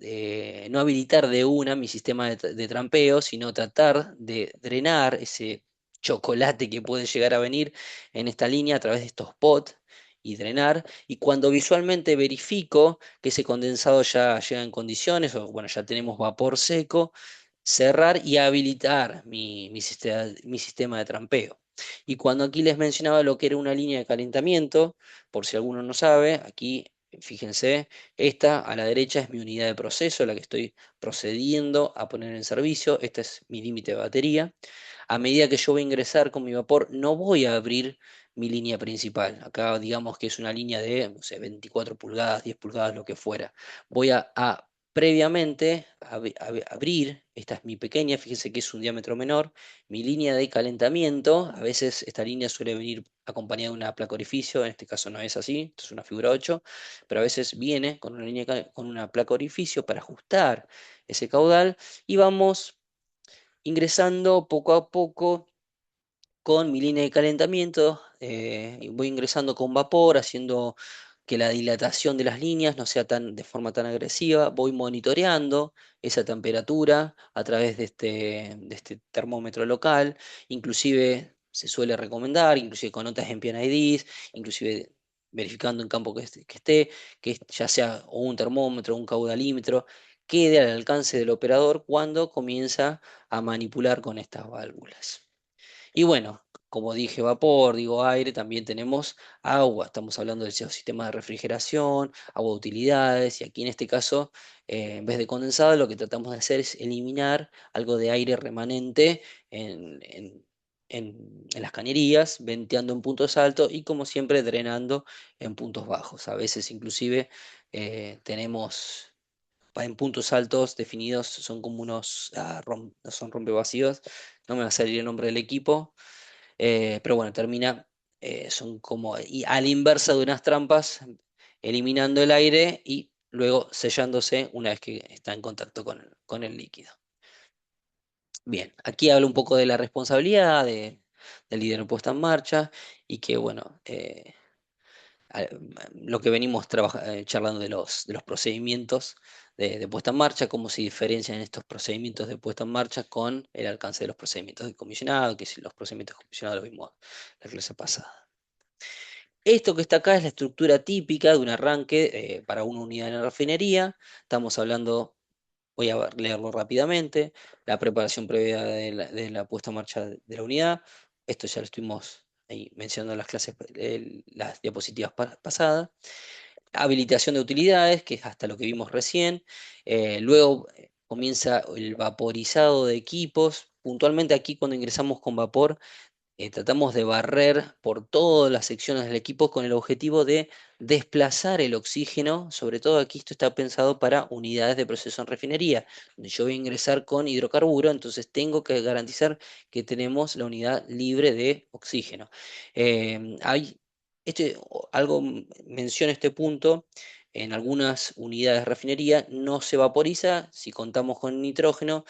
no habilitar de una mi sistema de trampeo, sino tratar de drenar ese chocolate que puede llegar a venir en esta línea a través de estos pots y drenar. Y cuando visualmente verifico que ese condensado ya llega en condiciones, o bueno, ya tenemos vapor seco, cerrar y habilitar mi sistema de trampeo. Y cuando aquí les mencionaba lo que era una línea de calentamiento, por si alguno no sabe, aquí fíjense, esta a la derecha es mi unidad de proceso, la que estoy procediendo a poner en servicio. Este es mi límite de batería. A medida que yo voy a ingresar con mi vapor, no voy a abrir mi línea principal. Acá digamos que es una línea de, no sé, 24 pulgadas, 10 pulgadas, lo que fuera. Voy a previamente abrir, esta es mi pequeña, fíjense que es un diámetro menor, mi línea de calentamiento. A veces esta línea suele venir acompañada de una placa orificio, en este caso no es así, esto es una figura 8, pero a veces viene con una con una placa orificio para ajustar ese caudal y vamos ingresando poco a poco con mi línea de calentamiento. Y voy ingresando con vapor, haciendo que la dilatación de las líneas no sea de forma tan agresiva. Voy monitoreando esa temperatura a través de este termómetro local. Inclusive se suele recomendar, inclusive con notas en PNIDs, inclusive verificando en campo que esté, que ya sea o un termómetro o un caudalímetro, quede al alcance del operador cuando comienza a manipular con estas válvulas. Y bueno, como dije vapor, digo aire, también tenemos agua. Estamos hablando del sistema de refrigeración, agua de utilidades, y aquí en este caso, en vez de condensado, lo que tratamos de hacer es eliminar algo de aire remanente en las cañerías, venteando en puntos altos y como siempre drenando en puntos bajos. A veces inclusive tenemos en puntos altos definidos, son como unos, no son rompevacíos, no me va a salir el nombre del equipo, pero bueno, termina, son como y a la inversa de unas trampas, eliminando el aire y luego sellándose una vez que está en contacto con el líquido. Bien, aquí hablo un poco de la responsabilidad del líder en puesta en marcha y que, bueno, a- lo que venimos charlando de los procedimientos de puesta en marcha, cómo se diferencian estos procedimientos de puesta en marcha con el alcance de los procedimientos de comisionado, que si los procedimientos de comisionado lo vimos la clase pasada. Esto que está acá es la estructura típica de un arranque para una unidad en la refinería. Estamos hablando, voy a leerlo rápidamente, la preparación previa de la puesta en marcha de la unidad. Esto ya lo estuvimos ahí mencionando en las clases, las diapositivas pasadas. Habilitación de utilidades, que es hasta lo que vimos recién. Luego comienza el vaporizado de equipos. Puntualmente aquí cuando ingresamos con vapor tratamos de barrer por todas las secciones del equipo con el objetivo de desplazar el oxígeno, sobre todo aquí esto está pensado para unidades de proceso en refinería, donde yo voy a ingresar con hidrocarburo, entonces tengo que garantizar que tenemos la unidad libre de oxígeno. Hay algo, menciono este punto. En algunas unidades de refinería no se vaporiza, si contamos con nitrógeno,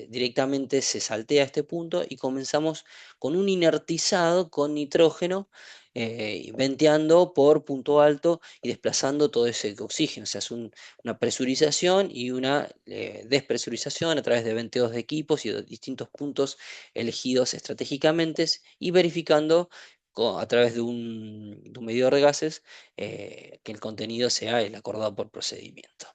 directamente se saltea este punto y comenzamos con un inertizado con nitrógeno, venteando por punto alto y desplazando todo ese oxígeno. Se hace una presurización y una despresurización a través de venteos de equipos y de distintos puntos elegidos estratégicamente y verificando a través de un medidor de gases que el contenido sea el acordado por procedimiento.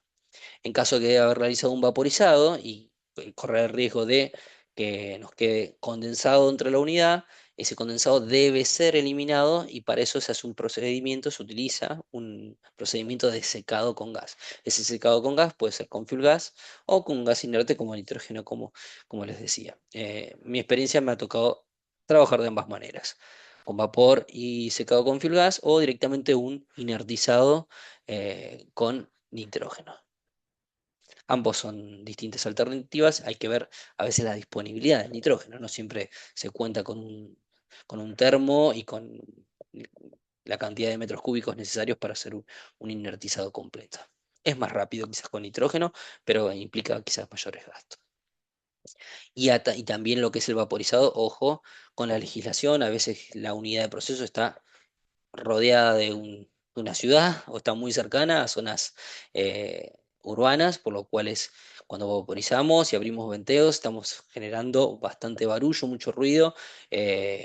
En caso de haber realizado un vaporizado y correr el riesgo de que nos quede condensado dentro de la unidad, ese condensado debe ser eliminado y para eso se hace un procedimiento, se utiliza un procedimiento de secado con gas. Ese secado con gas puede ser con fuel gas o con un gas inerte como el nitrógeno, como les decía. Mi experiencia me ha tocado trabajar de ambas maneras, con vapor y secado con fuel gas o directamente un inertizado con nitrógeno. Ambos son distintas alternativas. Hay que ver a veces la disponibilidad del nitrógeno. No siempre se cuenta con un termo y con la cantidad de metros cúbicos necesarios para hacer un inertizado completo. Es más rápido quizás con nitrógeno, pero implica quizás mayores gastos. Y también lo que es el vaporizado, ojo con la legislación. A veces la unidad de proceso está rodeada de una ciudad o está muy cercana a zonas urbanas, por lo cual cuando vaporizamos y abrimos venteos estamos generando bastante barullo, mucho ruido.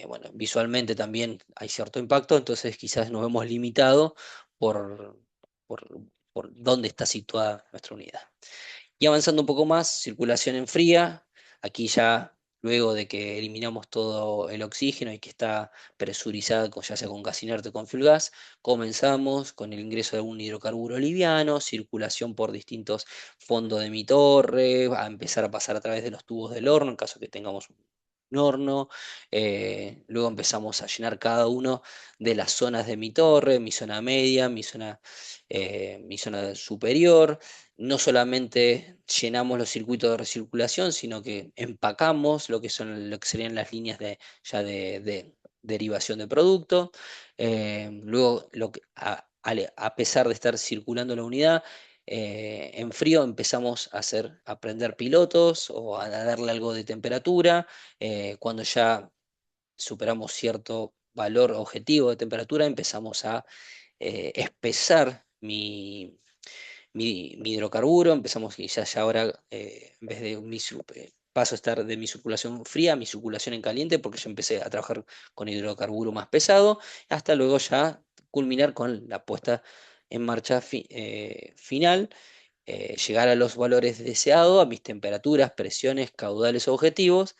Bueno, visualmente también hay cierto impacto, entonces quizás nos vemos limitados por, por, por dónde está situada nuestra unidad. Y avanzando un poco más, circulación en fría. Aquí ya, luego de que eliminamos todo el oxígeno y que está presurizada, ya sea con gas inerte o con fuel gas, comenzamos con el ingreso de algún hidrocarburo liviano, circulación por distintos fondos de mi torre, a empezar a pasar a través de los tubos del horno, en caso que tengamos un horno. Luego empezamos a llenar cada uno de las zonas de mi torre, mi zona media, mi zona superior. No solamente llenamos los circuitos de recirculación, sino que empacamos lo que serían las líneas de derivación de producto. Luego, a pesar de estar circulando la unidad, en frío empezamos a prender pilotos o a darle algo de temperatura. Cuando ya superamos cierto valor objetivo de temperatura, empezamos a espesar mi hidrocarburo, empezamos quizás ya ahora, en vez de paso a estar de mi circulación fría a mi circulación en caliente, porque yo empecé a trabajar con hidrocarburo más pesado, hasta luego ya culminar con la puesta en marcha final, llegar a los valores deseados, a mis temperaturas, presiones, caudales objetivos,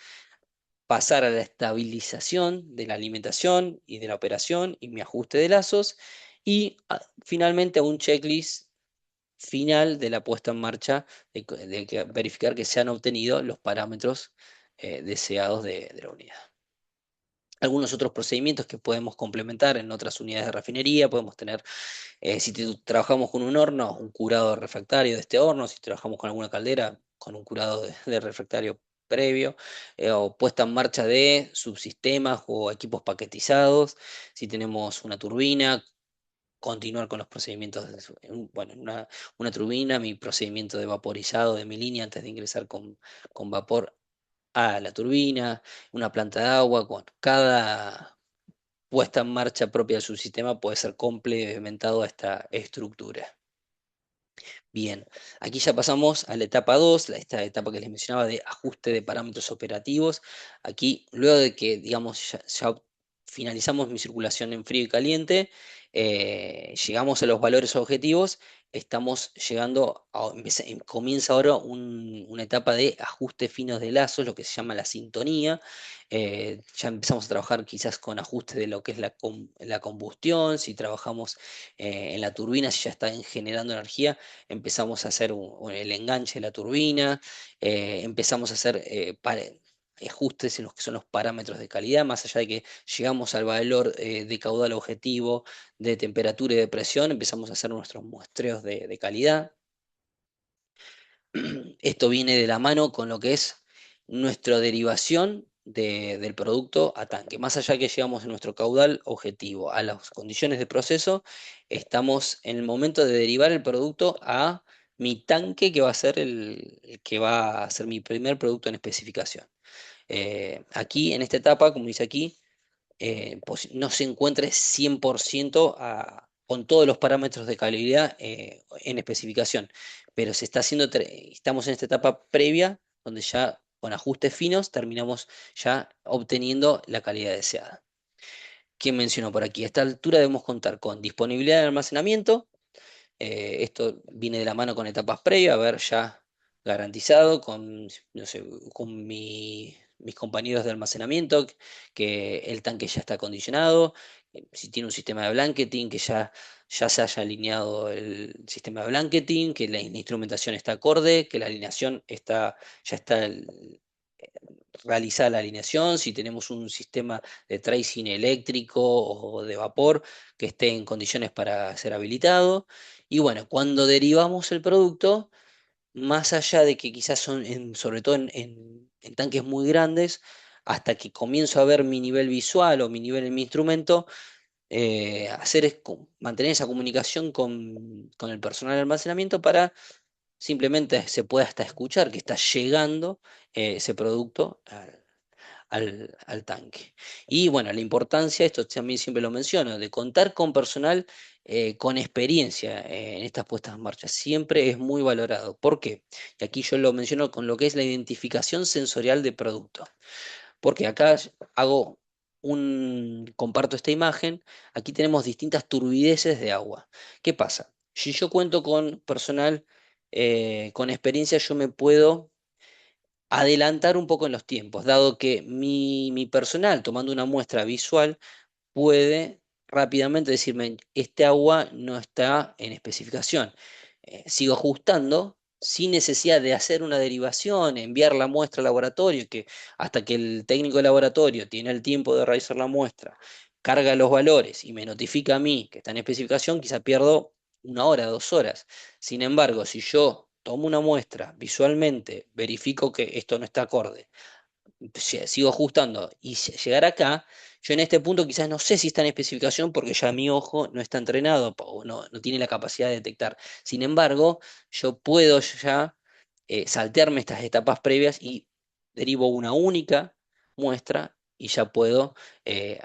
pasar a la estabilización de la alimentación y de la operación y mi ajuste de lazos y finalmente a un checklist final de la puesta en marcha verificar que se han obtenido los parámetros deseados de la unidad. Algunos otros procedimientos que podemos complementar en otras unidades de refinería, podemos tener, si trabajamos con un horno, un curado refractario de este horno, si trabajamos con alguna caldera, con un curado de refractario previo, o puesta en marcha de subsistemas o equipos paquetizados, si tenemos una turbina, continuar con los procedimientos, bueno, una turbina, mi procedimiento de vaporizado de mi línea antes de ingresar con vapor a la turbina, una planta de agua, con cada puesta en marcha propia del subsistema puede ser complementado a esta estructura. Bien, aquí ya pasamos a la etapa 2, esta etapa que les mencionaba de ajuste de parámetros operativos. Aquí, luego de que, digamos, ya finalizamos mi circulación en frío y caliente, llegamos a los valores objetivos, estamos llegando comienza ahora una etapa de ajuste finos de lazos, lo que se llama la sintonía. Ya empezamos a trabajar quizás con ajustes de lo que es la combustión, si trabajamos en la turbina, si ya están generando energía empezamos a hacer el enganche de la turbina, empezamos a hacer ajustes en los que son los parámetros de calidad, más allá de que llegamos al valor de caudal objetivo, de temperatura y de presión, empezamos a hacer nuestros muestreos de calidad. Esto viene de la mano con lo que es nuestra derivación del producto a tanque. Más allá que llegamos a nuestro caudal objetivo, a las condiciones de proceso, estamos en el momento de derivar el producto a mi tanque que va a ser el que va a ser mi primer producto en especificación. Aquí, en esta etapa, como dice aquí, no se encuentre 100% con todos los parámetros de calidad en especificación, pero se está haciendo, estamos en esta etapa previa donde ya con ajustes finos terminamos ya obteniendo la calidad deseada. ¿Quién mencionó por aquí? A esta altura debemos contar con disponibilidad de almacenamiento, esto viene de la mano con etapas previas, haber ya garantizado con, no sé, con mis compañeros de almacenamiento que el tanque ya está acondicionado, si tiene un sistema de blanketing, que ya se haya alineado el sistema de blanketing, que la instrumentación está acorde, que la alineación ya está realizada la alineación, si tenemos un sistema de tracing eléctrico o de vapor que esté en condiciones para ser habilitado. Y bueno, cuando derivamos el producto, más allá de que quizás son, sobre todo en tanques muy grandes, hasta que comienzo a ver mi nivel visual o mi nivel en mi instrumento, mantener esa comunicación con el personal de almacenamiento para simplemente se pueda hasta escuchar que está llegando ese producto al tanque. Y bueno, la importancia, esto también siempre lo menciono, de contar con personal con experiencia en estas puestas en marcha. Siempre es muy valorado. ¿Por qué? Y aquí yo lo menciono con lo que es la identificación sensorial de producto. Porque acá comparto esta imagen, aquí tenemos distintas turbideces de agua. ¿Qué pasa? Si yo cuento con personal con experiencia, yo me puedo adelantar un poco en los tiempos, dado que mi personal, tomando una muestra visual, puede rápidamente decirme, este agua no está en especificación. Sigo ajustando sin necesidad de hacer una derivación, enviar la muestra al laboratorio, que hasta que el técnico de laboratorio tiene el tiempo de realizar la muestra, carga los valores y me notifica a mí que está en especificación, quizá pierdo una hora, 2 horas. Sin embargo, si yo tomo una muestra visualmente, verifico que esto no está acorde, sigo ajustando y llegar acá, yo en este punto quizás no sé si está en especificación porque ya mi ojo no está entrenado o no tiene la capacidad de detectar. Sin embargo, yo puedo ya saltearme estas etapas previas y derivo una única muestra y ya puedo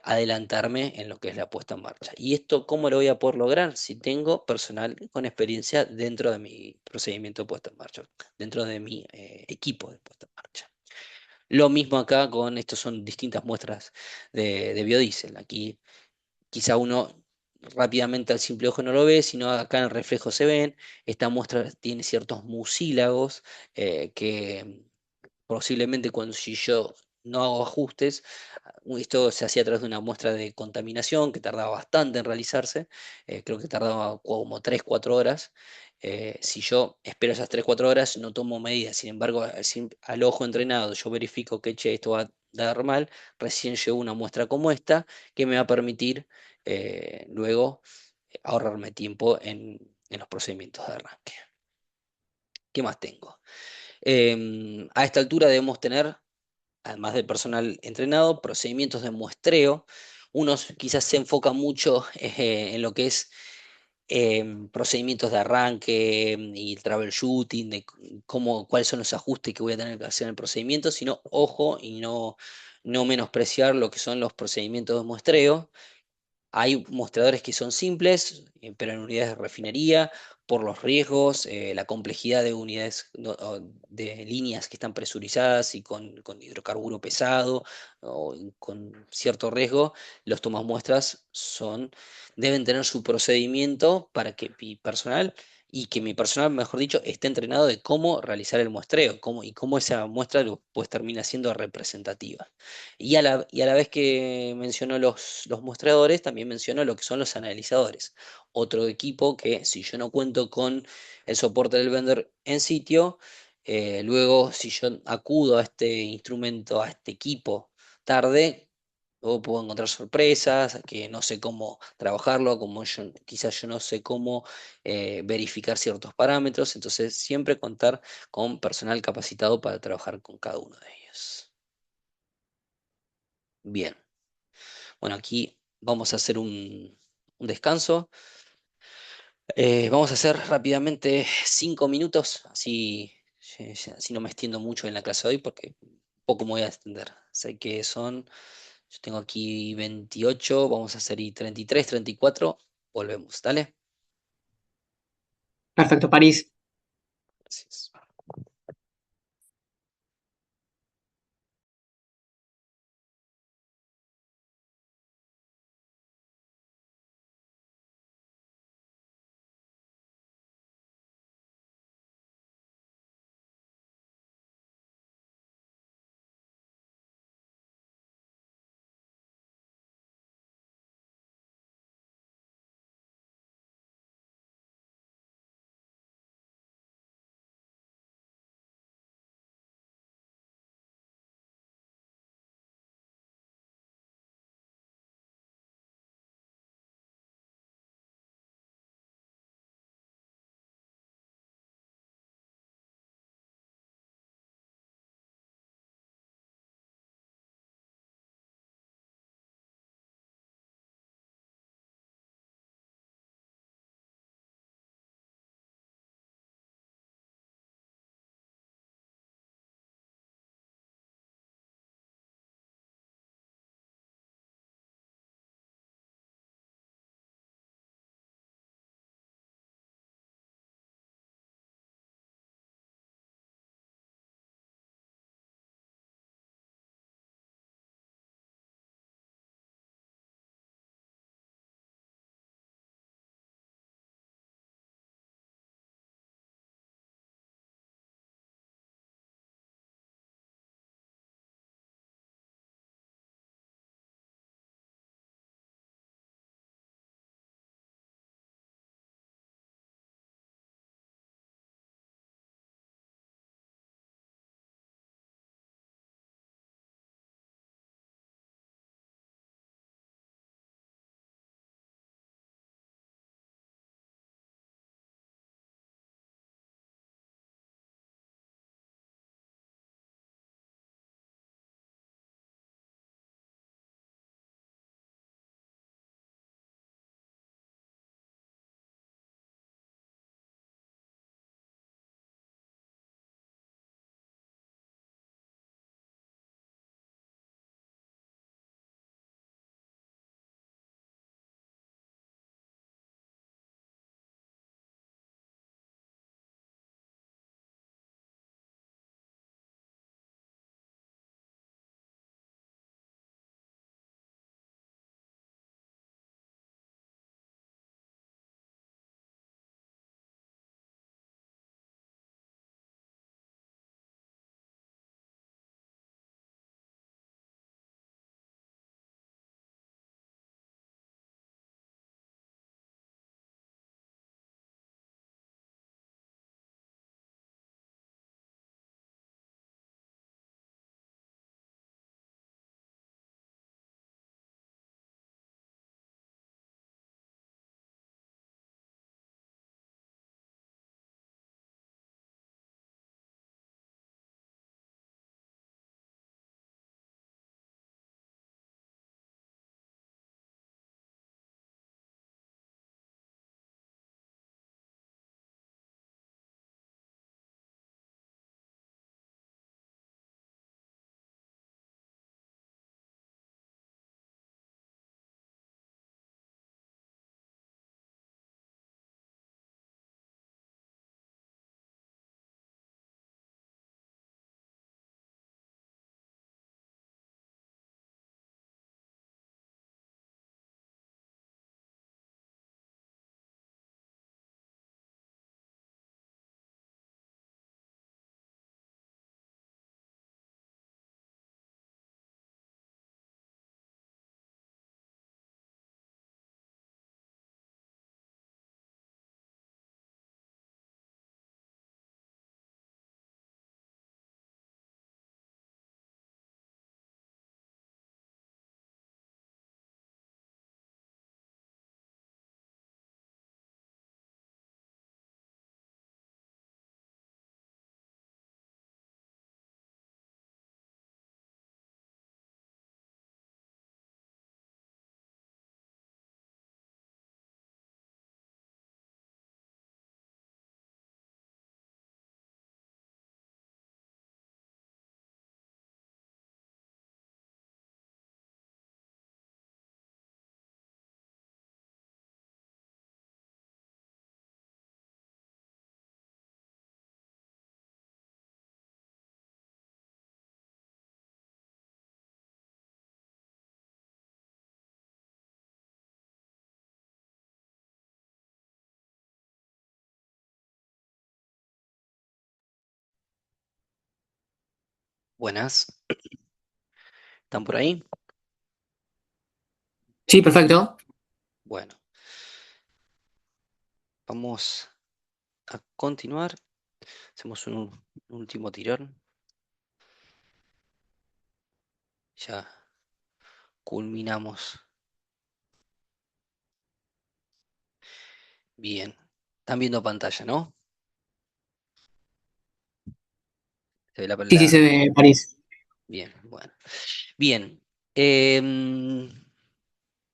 adelantarme en lo que es la puesta en marcha. ¿Y esto cómo lo voy a poder lograr? Si tengo personal con experiencia dentro de mi procedimiento de puesta en marcha, dentro de mi equipo de puesta en marcha. Lo mismo acá con, estos son distintas muestras de biodiesel. Aquí quizá uno rápidamente al simple ojo no lo ve, sino acá en el reflejo se ven. Esta muestra tiene ciertos mucílagos que posiblemente cuando si yo no hago ajustes, esto se hacía a través de una muestra de contaminación que tardaba bastante en realizarse, creo que tardaba como 3 4 horas. Si yo espero esas 3 4 horas, no tomo medidas. Sin embargo, al ojo entrenado, yo verifico que, che, esto va a dar mal, recién llevo una muestra como esta que me va a permitir luego ahorrarme tiempo en los procedimientos de arranque. ¿Qué más tengo? A esta altura debemos tener, además del personal entrenado, procedimientos de muestreo. Unos quizás se enfoca mucho en lo que es procedimientos de arranque y troubleshooting, de cuáles son los ajustes que voy a tener que hacer en el procedimiento, sino ojo y no menospreciar lo que son los procedimientos de muestreo. Hay mostradores que son simples, pero en unidades de refinería, por los riesgos, la complejidad de unidades, o de líneas que están presurizadas y con hidrocarburo pesado o con cierto riesgo, los tomas muestras deben tener su procedimiento para que mi personal, y que mi personal, mejor dicho, esté entrenado de cómo realizar el muestreo, y cómo esa muestra pues termina siendo representativa. Y a la vez que menciono los mostradores, también menciono lo que son los analizadores. Otro equipo que, si yo no cuento con el soporte del vendor en sitio, luego si yo acudo a este instrumento, a este equipo tarde, luego puedo encontrar sorpresas, que no sé cómo trabajarlo, quizás yo no sé cómo verificar ciertos parámetros. Entonces, siempre contar con personal capacitado para trabajar con cada uno de ellos. Bien. Bueno, aquí vamos a hacer un descanso. Vamos a hacer rápidamente 5 minutos, así no me extiendo mucho en la clase de hoy porque poco me voy a extender. Sé que yo tengo aquí 28, vamos a hacer y 33, 34, volvemos, ¿dale? Perfecto, París. Gracias. Buenas, ¿están por ahí? Sí, perfecto. Bueno, vamos a continuar. Hacemos un último tirón. Ya culminamos. Bien. Están viendo pantalla, ¿no? Se ve Sí, sí, se ve París. Bien, bueno. Bien. em,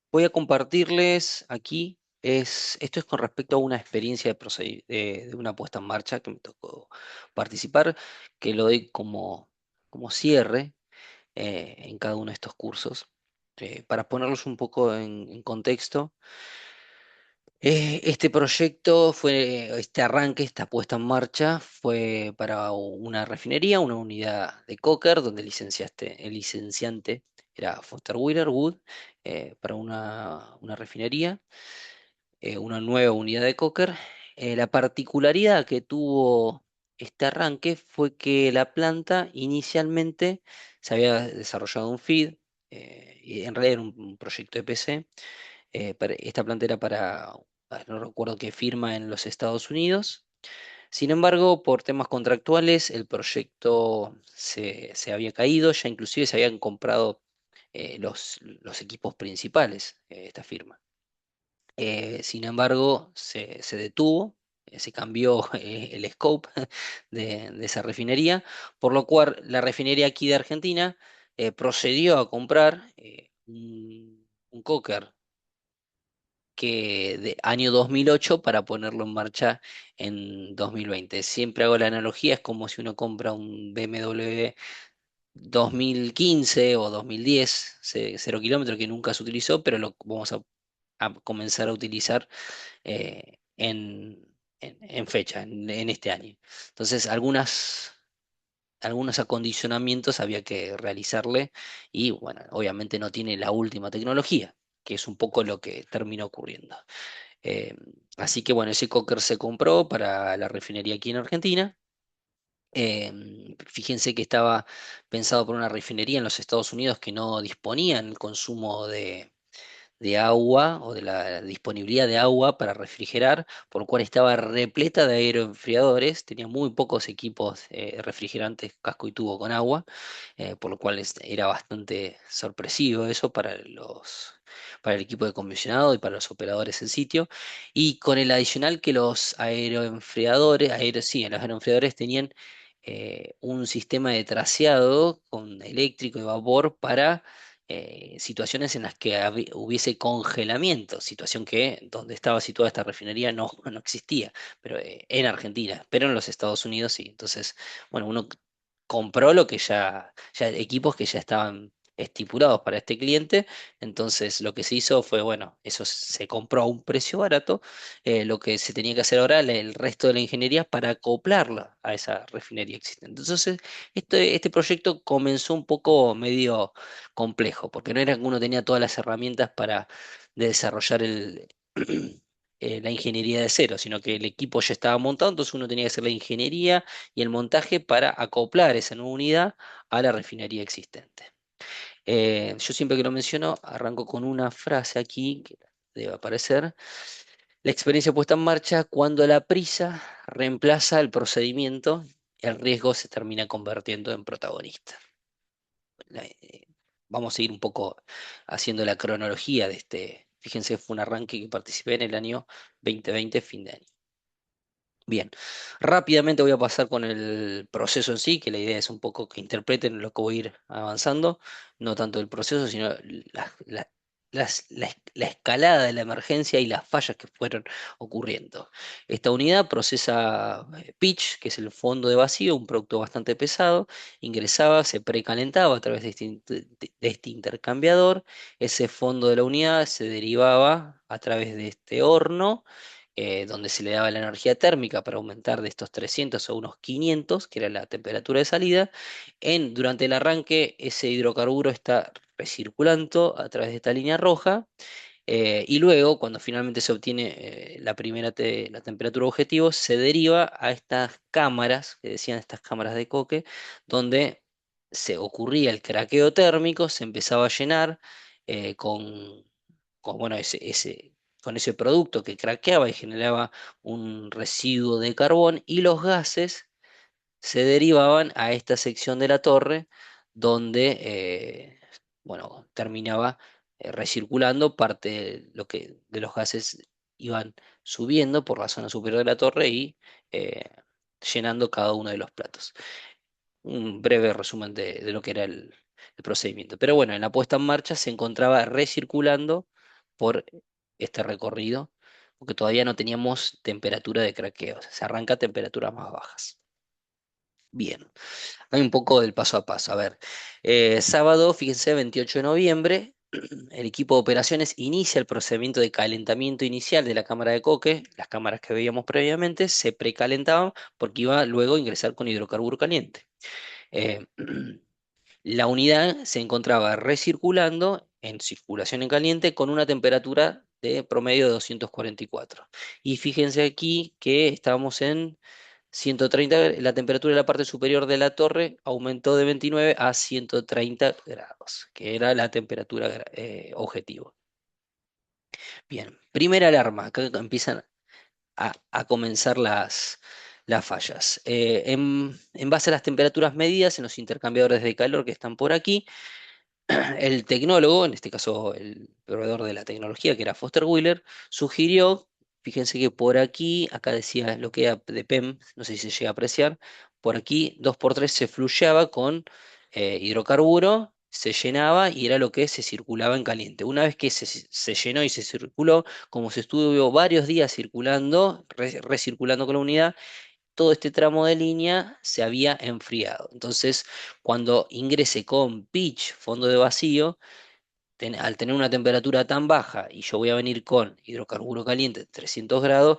Voy a compartirles aquí. Esto es con respecto a una experiencia de una puesta en marcha que me tocó participar, que lo doy como cierre en cada uno de estos cursos. Para ponerlos un poco en contexto, este proyecto este arranque, esta puesta en marcha, fue para una refinería, una unidad de coker, donde el licenciante era Foster Wheeler Wood, para una refinería, una nueva unidad de coker. La particularidad que tuvo este arranque fue que la planta inicialmente se había desarrollado un feed, y en realidad era un proyecto de PC. Esta planta era no recuerdo qué firma en los Estados Unidos. Sin embargo, por temas contractuales, el proyecto se había caído, ya inclusive se habían comprado los equipos principales, esta firma. Sin embargo, se detuvo, se cambió el scope de esa refinería, por lo cual la refinería aquí de Argentina procedió a comprar un coker que de año 2008 para ponerlo en marcha en 2020. Siempre hago la analogía, es como si uno compra un BMW 2015 o 2010, 0 kilómetros que nunca se utilizó, pero lo vamos a comenzar a utilizar en fecha, en este año. Entonces, algunos acondicionamientos había que realizarle y, bueno, obviamente no tiene la última tecnología, que es un poco lo que terminó ocurriendo. Eh, Así que, bueno, ese cocker se compró para la refinería aquí en Argentina. Fíjense que estaba pensado por una refinería en los Estados Unidos que no disponía en el consumo de agua o de la disponibilidad de agua para refrigerar, por lo cual estaba repleta de aeroenfriadores, tenía muy pocos equipos refrigerantes, casco y tubo con agua, por lo cual era bastante sorpresivo eso para el equipo de comisionado y para los operadores en sitio, y con el adicional que los sí, los aeroenfriadores tenían un sistema de traseado con eléctrico y vapor para situaciones en las que hubiese congelamiento, situación que donde estaba situada esta refinería no existía, pero en Argentina, pero en los Estados Unidos sí. Entonces, bueno, uno compró lo que ya equipos que ya estaban estipulados para este cliente, entonces lo que se hizo fue, bueno, eso se compró a un precio barato, lo que se tenía que hacer ahora, el resto de la ingeniería para acoplarla a esa refinería existente. Entonces, este proyecto comenzó un poco medio complejo, porque no era que uno tenía todas las herramientas para desarrollar la ingeniería de cero, sino que el equipo ya estaba montado, entonces uno tenía que hacer la ingeniería y el montaje para acoplar esa nueva unidad a la refinería existente. Yo siempre que lo menciono, arranco con una frase aquí que debe aparecer. La experiencia puesta en marcha, cuando la prisa reemplaza el procedimiento, el riesgo se termina convirtiendo en protagonista. la- eh, Vamos a ir un poco haciendo la cronología de este. Fíjense, fue un arranque que participé en el año 2020, fin de año. Bien, rápidamente voy a pasar con el proceso en sí, que la idea es un poco que interpreten lo que voy a ir avanzando, no tanto el proceso, sino la escalada de la emergencia y las fallas que fueron ocurriendo. Esta unidad procesa pitch, que es el fondo de vacío, un producto bastante pesado, ingresaba, se precalentaba a través de este intercambiador, ese fondo de la unidad se derivaba a través de este horno, donde se le daba la energía térmica para aumentar de estos 300 a unos 500, que era la temperatura de salida. Durante el arranque, ese hidrocarburo está recirculando a través de esta línea roja, y luego, cuando finalmente se obtiene la temperatura objetivo, se deriva a estas cámaras, que decían estas cámaras de coque, donde se ocurría el craqueo térmico, se empezaba a llenar eh, con, bueno, con ese producto que craqueaba y generaba un residuo de carbón y los gases se derivaban a esta sección de la torre donde, bueno, terminaba recirculando parte de de los gases iban subiendo por la zona superior de la torre y eh, llenando cada uno de los platos. Un breve resumen de lo que era el procedimiento. Pero bueno, en la puesta en marcha se encontraba recirculando por este recorrido, porque todavía no teníamos temperatura de craqueo, se arranca a temperaturas más bajas. Bien, hay un poco del paso a paso. A ver, sábado, fíjense, 28 de noviembre, el equipo de operaciones inicia el procedimiento de calentamiento inicial de la cámara de coque. Las cámaras que veíamos previamente se precalentaban porque iba luego a ingresar con hidrocarburo caliente. Eh, la unidad se encontraba recirculando en circulación en caliente con una temperatura de promedio de 244. Y fíjense aquí que estamos en 130, la temperatura de la parte superior de la torre aumentó de 29 a 130 grados, que era la temperatura objetivo. Bien, primera alarma, acá empiezan a comenzar las fallas. En base a las temperaturas medidas en los intercambiadores de calor que están por aquí, el tecnólogo, en este caso el proveedor de la tecnología, que era Foster Wheeler, sugirió, fíjense que por aquí, acá decía lo que era de PEM, no sé si se llega a apreciar, por aquí 2x3 se fluyeaba con hidrocarburo, se llenaba y era lo que se circulaba en caliente. Una vez que se llenó y se circuló, como se estuvo varios días circulando, recirculando con la unidad, todo este tramo de línea se había enfriado. Entonces, cuando ingrese con pitch, fondo de vacío, al tener una temperatura tan baja y yo voy a venir con hidrocarburo caliente de 300 grados,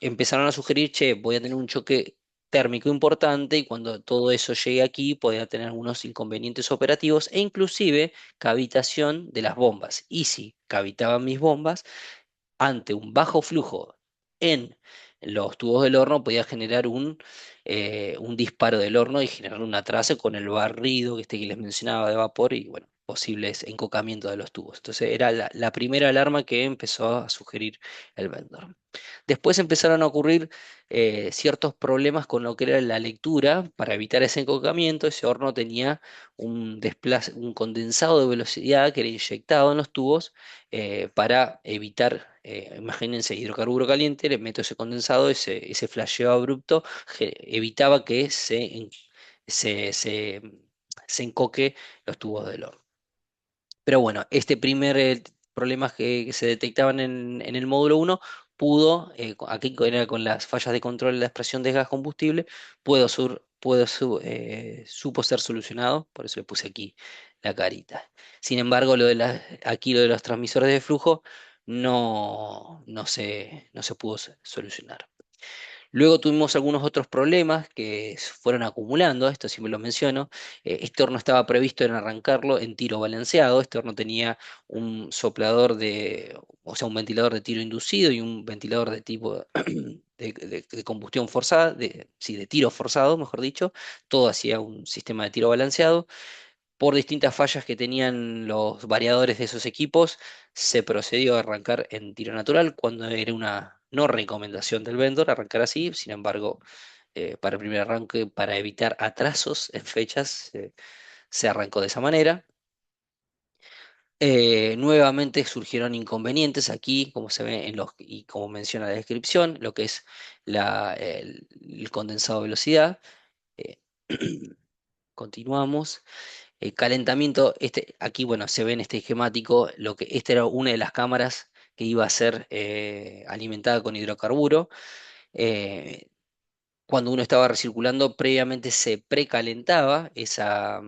empezaron a sugerir, che, voy a tener un choque térmico importante y cuando todo eso llegue aquí podría tener algunos inconvenientes operativos e inclusive cavitación de las bombas. Y si cavitaban mis bombas, ante un bajo flujo en los tubos del horno podía generar un disparo del horno y generar un atraso con el barrido que les mencionaba de vapor y bueno, posibles encocamientos de los tubos. Entonces era la primera alarma que empezó a sugerir el vendor. Después empezaron a ocurrir ciertos problemas con lo que era la lectura. Para evitar ese encocamiento, ese horno tenía un condensado de velocidad que era inyectado en los tubos para evitar, imagínense, hidrocarburo caliente, le meto ese condensado, ese flasheo abrupto evitaba que se, se, se encoque los tubos del horno. Pero bueno, este primer problema que se detectaban en el módulo uno pudo, aquí era con las fallas de control de la expresión de gas combustible, supo ser solucionado, por eso le puse aquí la carita. Sin embargo, aquí lo de los transmisores de flujo no se pudo solucionar. Luego tuvimos algunos otros problemas que fueron acumulando, esto sí me lo menciono. Este horno estaba previsto en arrancarlo en tiro balanceado. Este horno tenía un soplador o sea, un ventilador de tiro inducido y un ventilador de tipo de combustión forzada, sí, de tiro forzado, mejor dicho. Todo hacía un sistema de tiro balanceado por distintas fallas que tenían los variadores de esos equipos, se procedió a arrancar en tiro natural cuando era una no recomendación del vendor arrancar así. Sin embargo, para el primer arranque, para evitar atrasos en fechas, se arrancó de esa manera. Nuevamente surgieron inconvenientes aquí, como se ve y como menciona la descripción, lo que es el condensado de velocidad. Eh, Continuamos. El calentamiento, aquí, bueno, se ve en este esquemático esta era una de las cámaras que iba a ser alimentada con hidrocarburo. Eh, Cuando uno estaba recirculando, previamente se precalentaba esa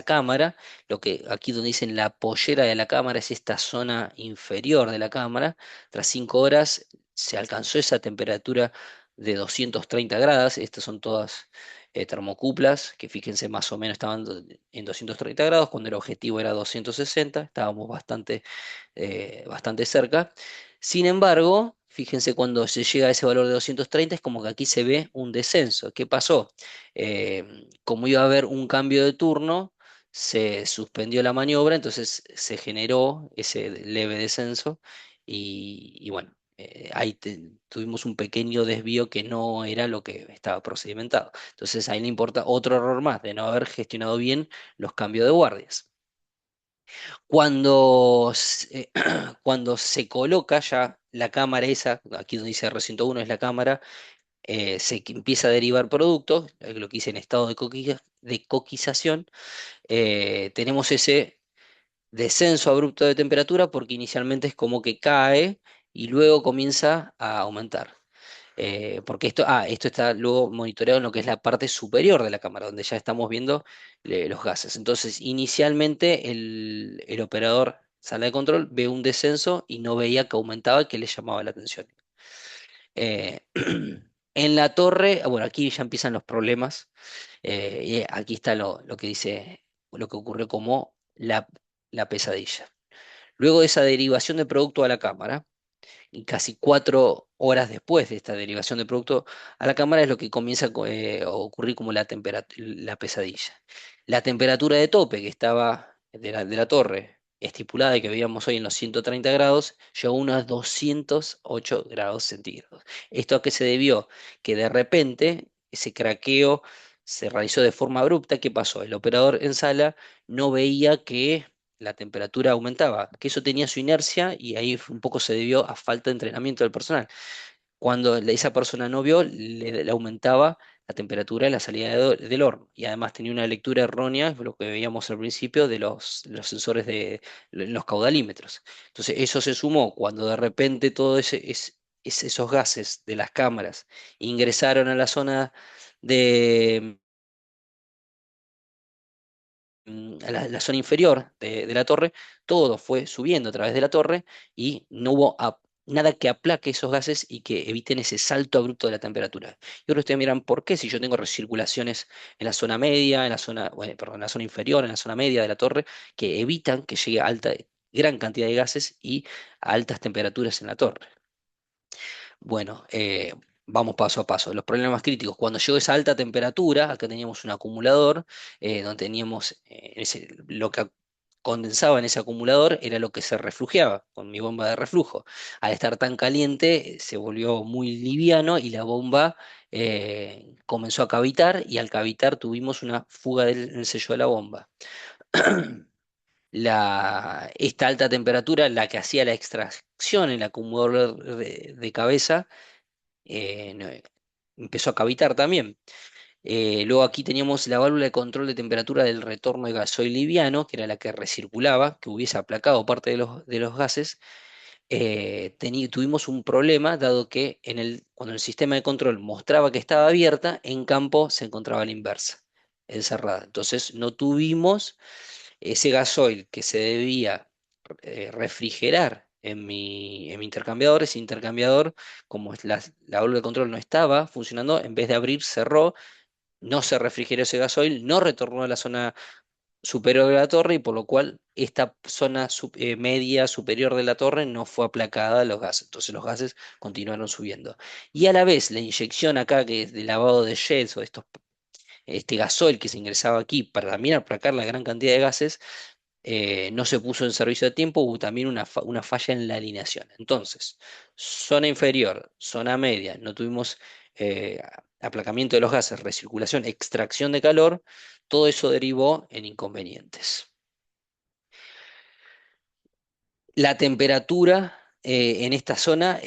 cámara. Lo que aquí donde dicen la pollera de la cámara es esta zona inferior de la cámara. Tras 5 horas se alcanzó esa temperatura de 230 grados. Estas son todas termocuplas que fíjense más o menos estaban en 230 grados cuando el objetivo era 260. Estábamos bastante cerca. Sin embargo, fíjense cuando se llega a ese valor de 230 es como que aquí se ve un descenso. ¿Qué pasó? Como iba a haber un cambio de turno, se suspendió la maniobra, entonces se generó ese leve descenso y bueno, tuvimos un pequeño desvío que no era lo que estaba procedimentado. Entonces ahí le importa otro error más de no haber gestionado bien los cambios de guardias. Cuando se coloca ya la cámara esa, aquí donde dice R101 es la cámara, empieza a derivar productos, lo que dice en estado de coquización, tenemos ese descenso abrupto de temperatura porque inicialmente es como que cae y luego comienza a aumentar. Porque esto está luego monitoreado en lo que es la parte superior de la cámara, donde ya estamos viendo los gases. Entonces, inicialmente el operador sala de control ve un descenso y no veía que aumentaba y que le llamaba la atención. Eh, en la torre, bueno, aquí ya empiezan los problemas. Y aquí está lo que dice, lo que ocurrió como la pesadilla. Luego de esa derivación de producto a la cámara, y casi 4 horas después de esta derivación de producto a la cámara es lo que comienza a ocurrir como la pesadilla. La temperatura de tope que estaba de la torre estipulada y que veíamos hoy en los 130 grados, llegó a unos 208 grados centígrados. ¿Esto a qué se debió? Que de repente ese craqueo se realizó de forma abrupta. ¿Qué pasó? El operador en sala no veía que la temperatura aumentaba, que eso tenía su inercia y ahí un poco se debió a falta de entrenamiento del personal. Cuando esa persona no vio, le aumentaba la temperatura en la salida del horno y además tenía una lectura errónea, lo que veíamos al principio, de los sensores de los caudalímetros. Entonces eso se sumó cuando de repente esos gases de las cámaras ingresaron a la zona de a la zona inferior de la torre, todo fue subiendo a través de la torre y no hubo nada que aplaque esos gases y que eviten ese salto abrupto de la temperatura. Y ahora ustedes miran por qué si yo tengo recirculaciones en la zona media, en la zona, bueno, perdón, en la zona inferior, en la zona media de la torre, que evitan que llegue a gran cantidad de gases y a altas temperaturas en la torre. Bueno, vamos paso a paso. Los problemas críticos. Cuando llegó esa alta temperatura, acá teníamos un acumulador, donde teníamos lo que condensaba en ese acumulador era lo que se reflujeaba con mi bomba de reflujo. Al estar tan caliente, se volvió muy liviano y la bomba comenzó a cavitar y al cavitar tuvimos una fuga del sello de la bomba. Esta alta temperatura, la que hacía la extracción en el acumulador de cabeza, no, empezó a cavitar también. Luego aquí teníamos la válvula de control de temperatura del retorno de gasoil liviano, que era la que recirculaba, que hubiese aplacado parte de los gases. Tuvimos un problema, dado que cuando el sistema de control mostraba que estaba abierta, en campo se encontraba a la inversa, encerrada. Entonces no tuvimos ese gasoil que se debía refrigerar en mi intercambiador. Ese intercambiador, como la válvula de control no estaba funcionando, en vez de abrir, cerró, no se refrigeró ese gasoil, no retornó a la zona superior de la torre y por lo cual esta zona media superior de la torre no fue aplacada a los gases. Entonces los gases continuaron subiendo. Y a la vez la inyección acá, que es de lavado de jets o este gasoil que se ingresaba aquí para también aplacar la gran cantidad de gases, no se puso en servicio a tiempo, hubo también una falla en la alineación. Entonces, zona inferior, zona media, no tuvimos aplacamiento de los gases, recirculación, extracción de calor, todo eso derivó en inconvenientes. La temperatura en esta zona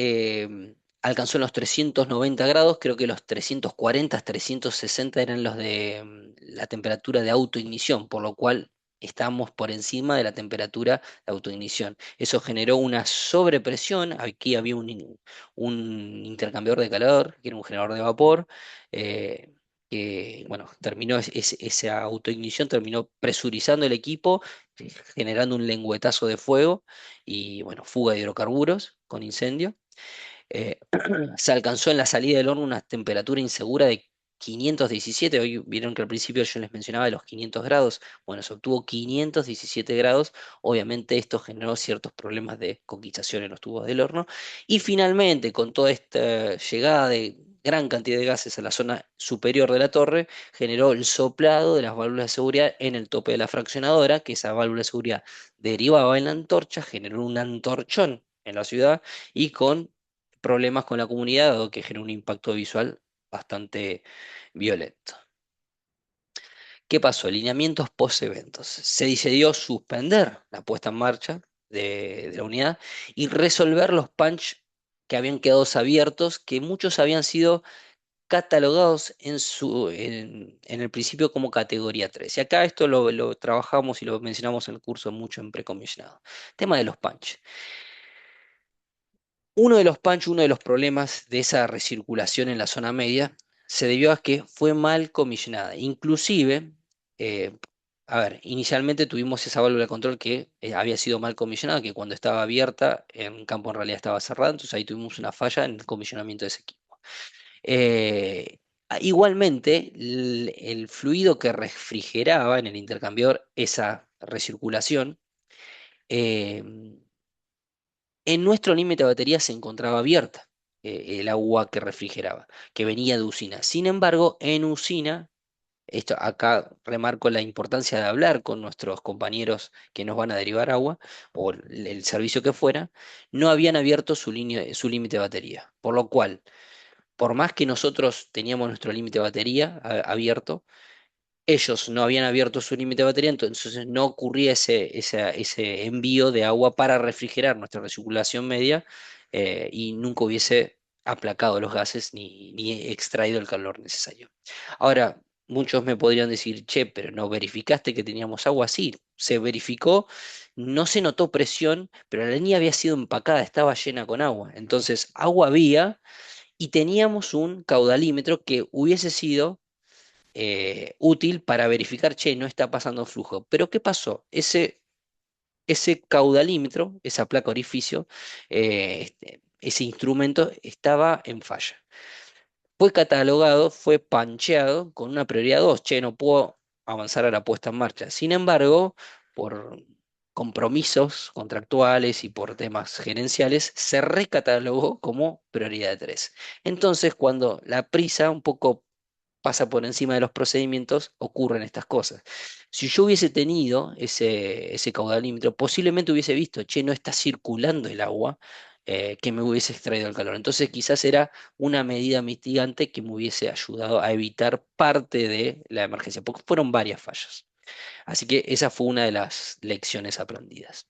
alcanzó los 390 grados, creo que los 340, 360 eran los de la temperatura de autoignición, por lo cual estamos por encima de la temperatura de autoignición. Eso generó una sobrepresión, aquí había un intercambiador de calor, que era un generador de vapor. Que, bueno, esa autoignición terminó presurizando el equipo, generando un lengüetazo de fuego y bueno, fuga de hidrocarburos con incendio. Eh, Se alcanzó en la salida del horno una temperatura insegura de 517. Hoy vieron que al principio yo les mencionaba los 500 grados. Bueno, se obtuvo 517 grados. Obviamente esto generó ciertos problemas de conquistación en los tubos del horno. Y finalmente, con toda esta llegada de gran cantidad de gases a la zona superior de la torre, generó el soplado de las válvulas de seguridad en el tope de la fraccionadora, que esa válvula de seguridad derivaba en la antorcha, generó un antorchón en la ciudad y con problemas con la comunidad, dado que generó un impacto visual bastante violento. ¿Qué pasó? Lineamientos post-eventos. Se decidió suspender la puesta en marcha de la unidad y resolver los punch que habían quedado abiertos, que muchos habían sido catalogados en el principio como categoría 3. Y acá esto lo trabajamos y lo mencionamos en el curso mucho en precomisionado. Tema de los punch. Uno de los punch, uno de los problemas de esa recirculación en la zona media se debió a que fue mal comisionada. Inclusive, eh, a ver, inicialmente tuvimos esa válvula de control que había sido mal comisionada, que cuando estaba abierta en campo en realidad estaba cerrada, entonces ahí tuvimos una falla en el comisionamiento de ese equipo. Igualmente, el fluido que refrigeraba en el intercambiador esa recirculación, eh, en nuestro límite de batería se encontraba abierta, el agua que refrigeraba, que venía de usina. Sin embargo, en usina, esto acá remarco la importancia de hablar con nuestros compañeros que nos van a derivar agua, o el servicio que fuera, no habían abierto su límite de batería. Por lo cual, por más que nosotros teníamos nuestro límite de batería abierto, ellos no habían abierto su límite de batería, entonces no ocurría ese envío de agua para refrigerar nuestra recirculación media, y nunca hubiese aplacado los gases ni extraído el calor necesario. Ahora, muchos me podrían decir, che, pero ¿no verificaste que teníamos agua? Sí, se verificó, no se notó presión, pero la línea había sido empacada, estaba llena con agua. Entonces, agua había y teníamos un caudalímetro que hubiese sido útil para verificar, che, no está pasando flujo. Pero ¿qué pasó? Ese caudalímetro, esa placa orificio, ese instrumento estaba en falla. Fue catalogado, fue pancheado con una prioridad 2. Che, no puedo avanzar a la puesta en marcha. Sin embargo, por compromisos contractuales y por temas gerenciales, se recatalogó como prioridad 3. Entonces, cuando la prisa un poco pasa por encima de los procedimientos, ocurren estas cosas. Si yo hubiese tenido ese caudalímetro, posiblemente hubiese visto, che, no está circulando el agua, que me hubiese extraído el calor. Entonces quizás era una medida mitigante que me hubiese ayudado a evitar parte de la emergencia, porque fueron varias fallas. Así que esa fue una de las lecciones aprendidas.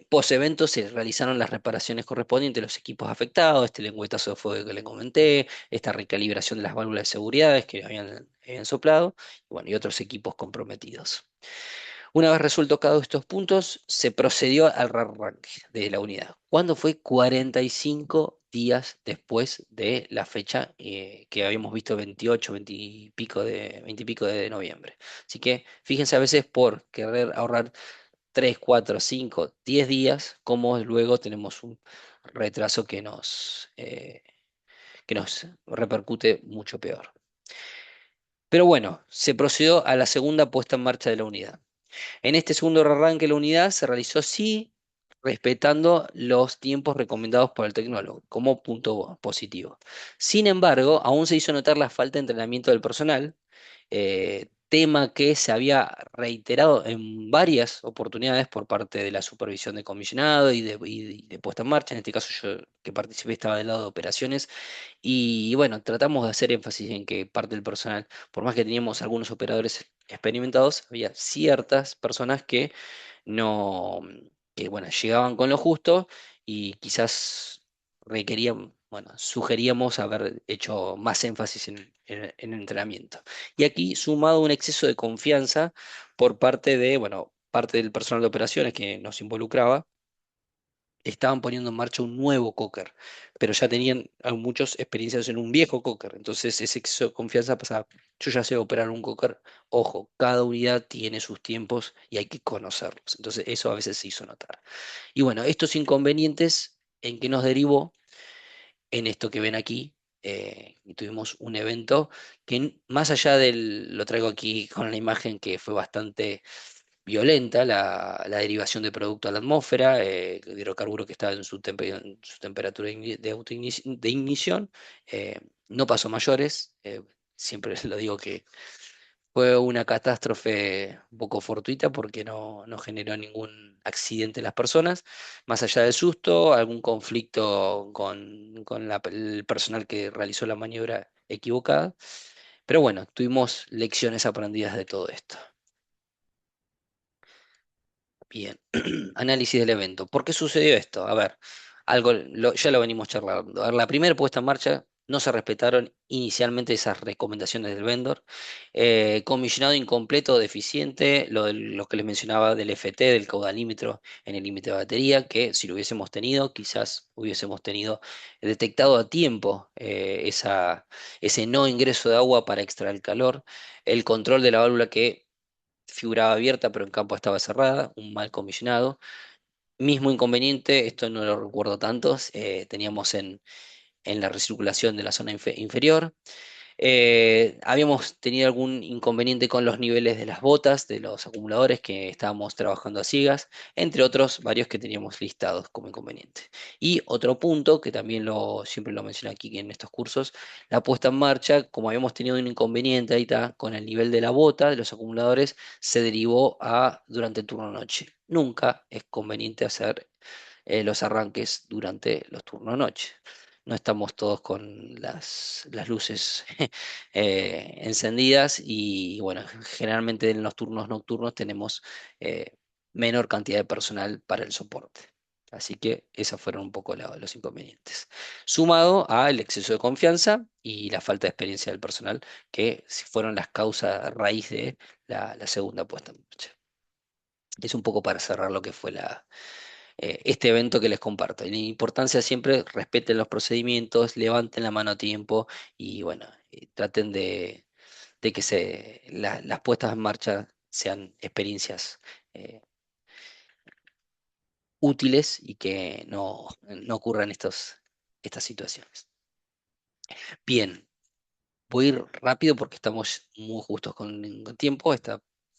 Post-evento se realizaron las reparaciones correspondientes a los equipos afectados, este lengüetazo de fuego que le comenté, esta recalibración de las válvulas de seguridad que habían soplado, y bueno, y otros equipos comprometidos. Una vez resuelto cada uno de estos puntos, se procedió al rearranque de la unidad. ¿Cuándo fue? 45 días después de la fecha que habíamos visto, 28, 20 y pico 20 y pico de noviembre. Así que fíjense a veces por querer ahorrar 3, 4, 5, 10 días, como luego tenemos un retraso que nos repercute mucho peor. Pero bueno, se procedió a la segunda puesta en marcha de la unidad. En este segundo arranque de la unidad se realizó sí respetando los tiempos recomendados por el tecnólogo, como punto positivo. Sin embargo, aún se hizo notar la falta de entrenamiento del personal, tema que se había reiterado en varias oportunidades por parte de la supervisión de comisionado y de puesta en marcha. En este caso yo que participé estaba del lado de operaciones y bueno, tratamos de hacer énfasis en que parte del personal, por más que teníamos algunos operadores experimentados, había ciertas personas que no, que bueno, llegaban con lo justo y quizás requerían, bueno, sugeríamos haber hecho más énfasis en el entrenamiento. Y aquí sumado un exceso de confianza por parte de, bueno, parte del personal de operaciones que nos involucraba, estaban poniendo en marcha un nuevo cocker, pero ya tenían muchos experiencias en un viejo cocker, entonces ese exceso de confianza pasaba, yo ya sé operar un cocker, ojo, cada unidad tiene sus tiempos y hay que conocerlos, entonces eso a veces se hizo notar. Y bueno, estos inconvenientes en que nos derivó en esto que ven aquí, y tuvimos un evento que más allá del, lo traigo aquí con la imagen que fue bastante violenta, la derivación de producto a la atmósfera, de hidrocarburo que estaba en su temperatura de ignición, eh, no pasó mayores, siempre lo digo que fue una catástrofe un poco fortuita porque no generó ningún accidente en las personas, más allá del susto, algún conflicto con el personal que realizó la maniobra equivocada. Pero bueno, tuvimos lecciones aprendidas de todo esto. Bien, análisis del evento. ¿Por qué sucedió esto? A ver, ya lo venimos charlando. A ver, la primera puesta en marcha no se respetaron inicialmente esas recomendaciones del vendor. Comisionado incompleto o deficiente, lo que les mencionaba del FT, del caudalímetro en el límite de batería, que si lo hubiésemos tenido, quizás hubiésemos tenido detectado a tiempo ese no ingreso de agua para extraer el calor. El control de la válvula que figuraba abierta, pero en campo estaba cerrada, un mal comisionado. Mismo inconveniente, esto no lo recuerdo tantos, teníamos en la recirculación de la zona inferior. Habíamos tenido algún inconveniente con los niveles de las botas, de los acumuladores que estábamos trabajando a ciegas, entre otros varios que teníamos listados como inconveniente. Y otro punto que también siempre lo menciono aquí en estos cursos, la puesta en marcha, como habíamos tenido un inconveniente ahí está, con el nivel de la bota, de los acumuladores, se derivó a durante el turno noche. Nunca es conveniente hacer los arranques durante los turnos noche. No estamos todos con las luces encendidas y bueno, generalmente en los turnos nocturnos tenemos menor cantidad de personal para el soporte. Así que esos fueron un poco los inconvenientes. Sumado al exceso de confianza y la falta de experiencia del personal, que fueron las causas raíz de la segunda puesta en marcha. Es un poco para cerrar lo que fue este evento que les comparto. Y la importancia siempre, respeten los procedimientos, levanten la mano a tiempo y bueno, traten de que las puestas en marcha sean experiencias eh, útiles y que no ocurran estas situaciones. Bien, voy a ir rápido porque estamos muy justos con tiempo.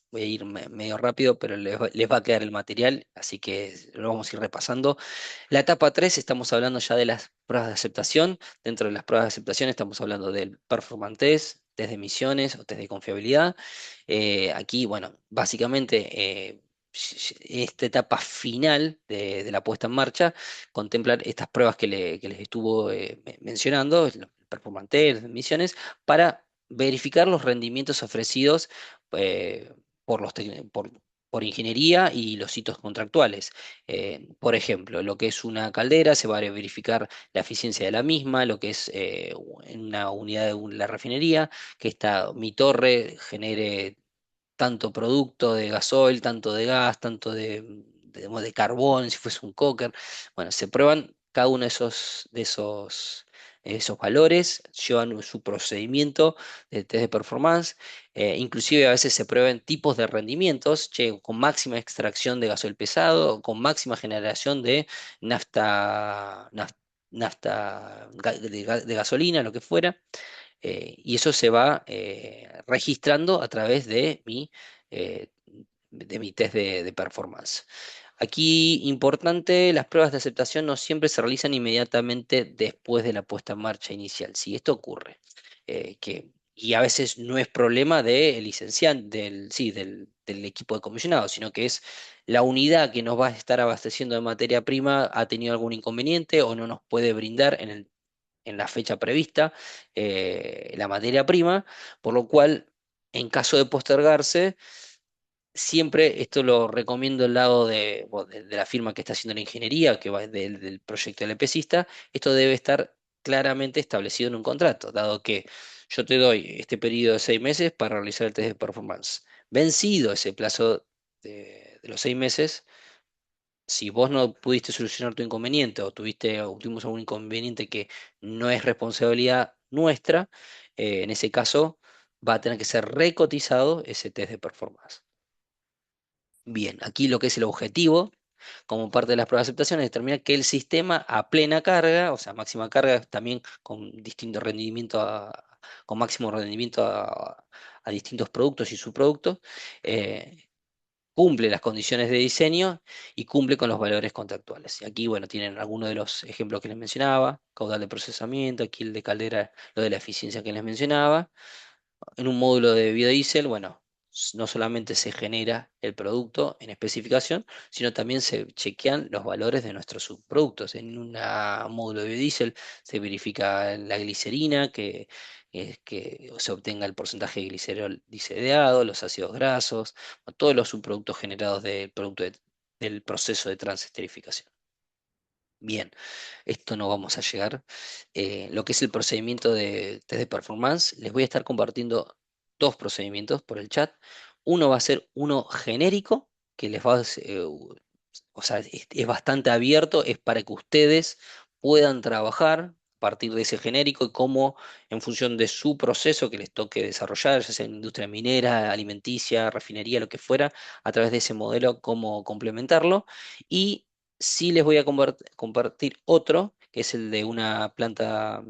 Voy a ir medio rápido, pero les va a quedar el material, así que lo vamos a ir repasando. La etapa 3 estamos hablando ya de las pruebas de aceptación. Dentro de las pruebas de aceptación estamos hablando del performance test de emisiones o test de confiabilidad. Aquí, bueno, básicamente esta etapa final de la puesta en marcha contempla estas pruebas que les estuvo mencionando, el performance test, las emisiones, para verificar los rendimientos ofrecidos eh, por por ingeniería y los hitos contractuales. Por ejemplo, lo que es una caldera, se va a verificar la eficiencia de la misma, lo que es en una unidad de la refinería, que mi torre genere tanto producto de gasoil, tanto de gas, tanto de carbón, si fuese un coker. Bueno, se prueban cada uno de esos valores, llevan su procedimiento de test de performance, inclusive a veces se prueban tipos de rendimientos, che, con máxima extracción de gasoil pesado, con máxima generación de nafta, de gasolina, lo que fuera, y eso se va registrando a través eh, de mi test de performance. Aquí, importante, las pruebas de aceptación no siempre se realizan inmediatamente después de la puesta en marcha inicial. Si esto ocurre, y a veces no es problema del licenciante, sí, del equipo de comisionado, sino que es la unidad que nos va a estar abasteciendo de materia prima ha tenido algún inconveniente o no nos puede brindar en la fecha prevista la materia prima, por lo cual, en caso de postergarse, siempre esto lo recomiendo del lado de la firma que está haciendo la ingeniería, que va del proyecto del EPCista, esto debe estar claramente establecido en un contrato, dado que yo te doy este periodo de 6 meses para realizar el test de performance. Vencido ese plazo de los 6 meses, si vos no pudiste solucionar tu inconveniente o tuvimos algún inconveniente que no es responsabilidad nuestra, en ese caso va a tener que ser recotizado ese test de performance. Bien, aquí lo que es el objetivo. Como parte de las pruebas de aceptación, determina que el sistema a plena carga, o sea, máxima carga, también con distinto rendimiento, con máximo rendimiento a distintos productos y subproductos, eh, cumple las condiciones de diseño y cumple con los valores contractuales. Y aquí, bueno, tienen algunos de los ejemplos que les mencionaba, caudal de procesamiento, aquí el de Caldera, lo de la eficiencia que les mencionaba. En un módulo de biodiesel, bueno, no solamente se genera el producto en especificación, sino también se chequean los valores de nuestros subproductos. En un módulo de biodiesel se verifica la glicerina, que se obtenga el porcentaje de glicerol disedeado, los ácidos grasos, o todos los subproductos generados del producto del proceso de transesterificación. Bien, esto no vamos a llegar. Lo que es el procedimiento de test de performance, les voy a estar compartiendo dos procedimientos por el chat. Uno va a ser uno genérico, que les va a, o sea, es bastante abierto, es para que ustedes puedan trabajar a partir de ese genérico y cómo, en función de su proceso que les toque desarrollar, ya sea en industria minera, alimenticia, refinería, lo que fuera, a través de ese modelo, cómo complementarlo. Y sí les voy a compartir otro, que es el de una planta,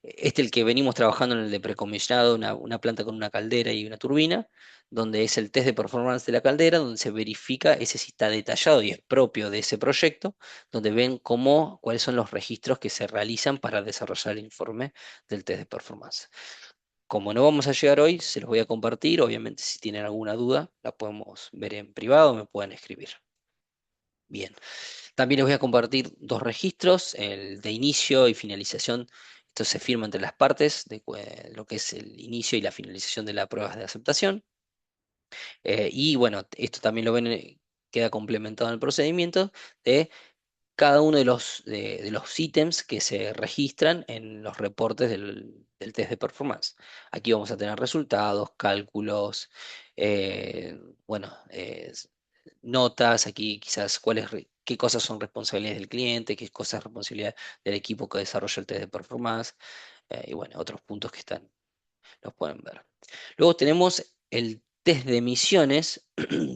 el que venimos trabajando en el de precomisionado, una planta con una caldera y una turbina, donde es el test de performance de la caldera, donde se verifica ese si está detallado y es propio de ese proyecto, donde ven cuáles son los registros que se realizan para desarrollar el informe del test de performance. Como no vamos a llegar hoy, se los voy a compartir. Obviamente, si tienen alguna duda, la podemos ver en privado, me pueden escribir. Bien. También les voy a compartir dos registros, el de inicio y finalización. Esto se firma entre las partes de lo que es el inicio y la finalización de las pruebas de aceptación. Y bueno, esto también lo ven, queda complementado en el procedimiento de cada uno de los ítems que se registran en los reportes del test de performance. Aquí vamos a tener resultados, cálculos, eh, bueno, notas, aquí quizás qué cosas son responsabilidades del cliente, qué cosas es responsabilidad del equipo que desarrolla el test de performance, y bueno, otros puntos que están, los pueden ver. Luego tenemos el test de emisiones,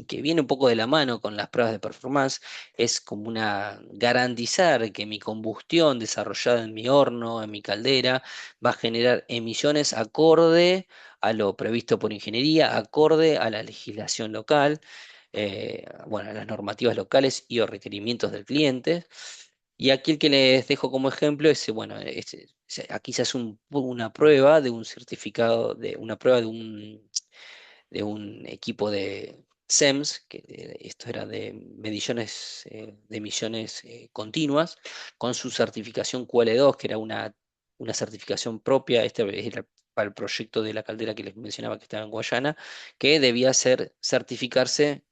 que viene un poco de la mano con las pruebas de performance. Es como una garantizar que mi combustión desarrollada en mi horno, en mi caldera, va a generar emisiones acorde a lo previsto por ingeniería, acorde a la legislación local, bueno, a las normativas locales y o requerimientos del cliente. Y aquí el que les dejo como ejemplo es, bueno, aquí se hace una prueba de un certificado, una prueba de un equipo de SEMS, que esto era de mediciones de emisiones continuas, con su certificación QL2, que era una certificación propia, este era para el proyecto de la caldera que les mencionaba que estaba en Guayana, que debía certificarse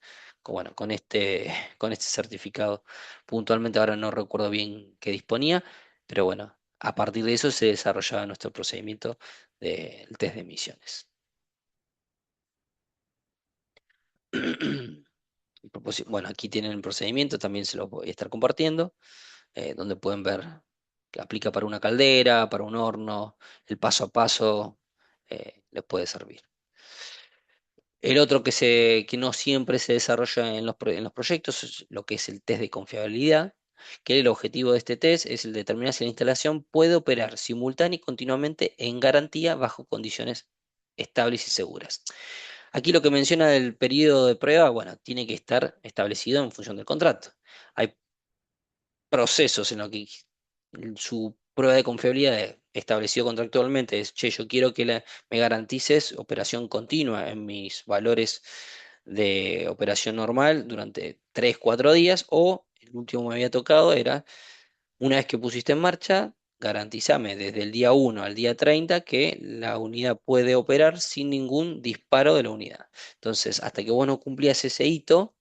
bueno, con este certificado. Puntualmente ahora no recuerdo bien qué disponía, pero bueno, a partir de eso se desarrollaba nuestro procedimiento del test de emisiones. Bueno, aquí tienen el procedimiento, también se los voy a estar compartiendo, donde pueden ver que aplica para una caldera, para un horno, el paso a paso les puede servir. El otro que no siempre se desarrolla en en los proyectos es lo que es el test de confiabilidad, que el objetivo de este test es el determinar si la instalación puede operar simultánea y continuamente en garantía bajo condiciones estables y seguras. Aquí lo que menciona del periodo de prueba, bueno, tiene que estar establecido en función del contrato. Hay procesos en los que su prueba de confiabilidad establecido contractualmente es, che, yo quiero que me garantices operación continua en mis valores de operación normal durante 3 4 días, o el último que me había tocado era, una vez que pusiste en marcha, garantizame desde el día 1 al día 30 que la unidad puede operar sin ningún disparo de la unidad. Entonces, hasta que vos no cumplías ese hito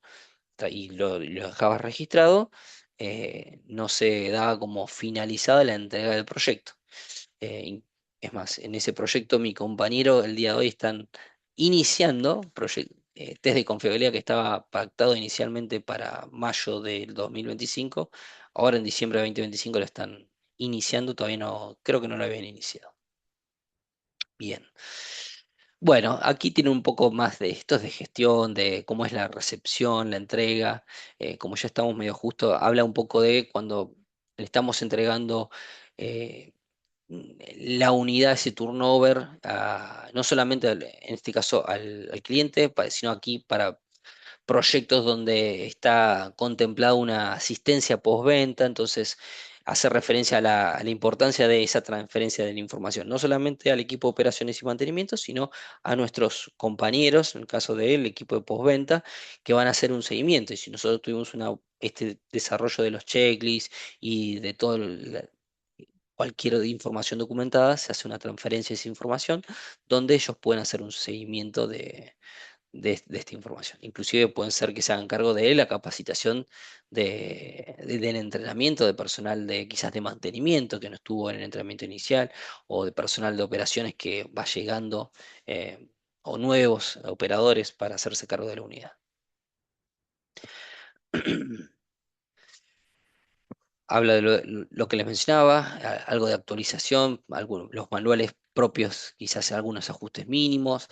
y lo dejabas registrado, no se daba como finalizada la entrega del proyecto. Es más, en ese proyecto mi compañero el día de hoy están iniciando test de confiabilidad que estaba pactado inicialmente para mayo del 2025. Ahora en diciembre de 2025 lo están iniciando, todavía no, creo que no lo habían iniciado. Bien. Bueno, aquí tiene un poco más de esto de gestión, de cómo es la recepción, la entrega. Como ya estamos medio justo, habla un poco de cuando le estamos entregando eh, la unidad, ese turnover, no solamente en este caso al cliente, sino aquí para proyectos donde está contemplada una asistencia postventa, entonces hace referencia a la importancia de esa transferencia de la información, no solamente al equipo de operaciones y mantenimiento, sino a nuestros compañeros, en el caso del equipo de postventa, que van a hacer un seguimiento. Y si nosotros tuvimos este desarrollo de los checklists y de todo cualquier información documentada, se hace una transferencia de esa información donde ellos pueden hacer un seguimiento de esta información. Inclusive pueden ser que se hagan cargo de la capacitación del entrenamiento de personal de quizás de mantenimiento que no estuvo en el entrenamiento inicial o de personal de operaciones que va llegando o nuevos operadores para hacerse cargo de la unidad. Habla de lo que les mencionaba, algo de actualización, los manuales propios, quizás algunos ajustes mínimos,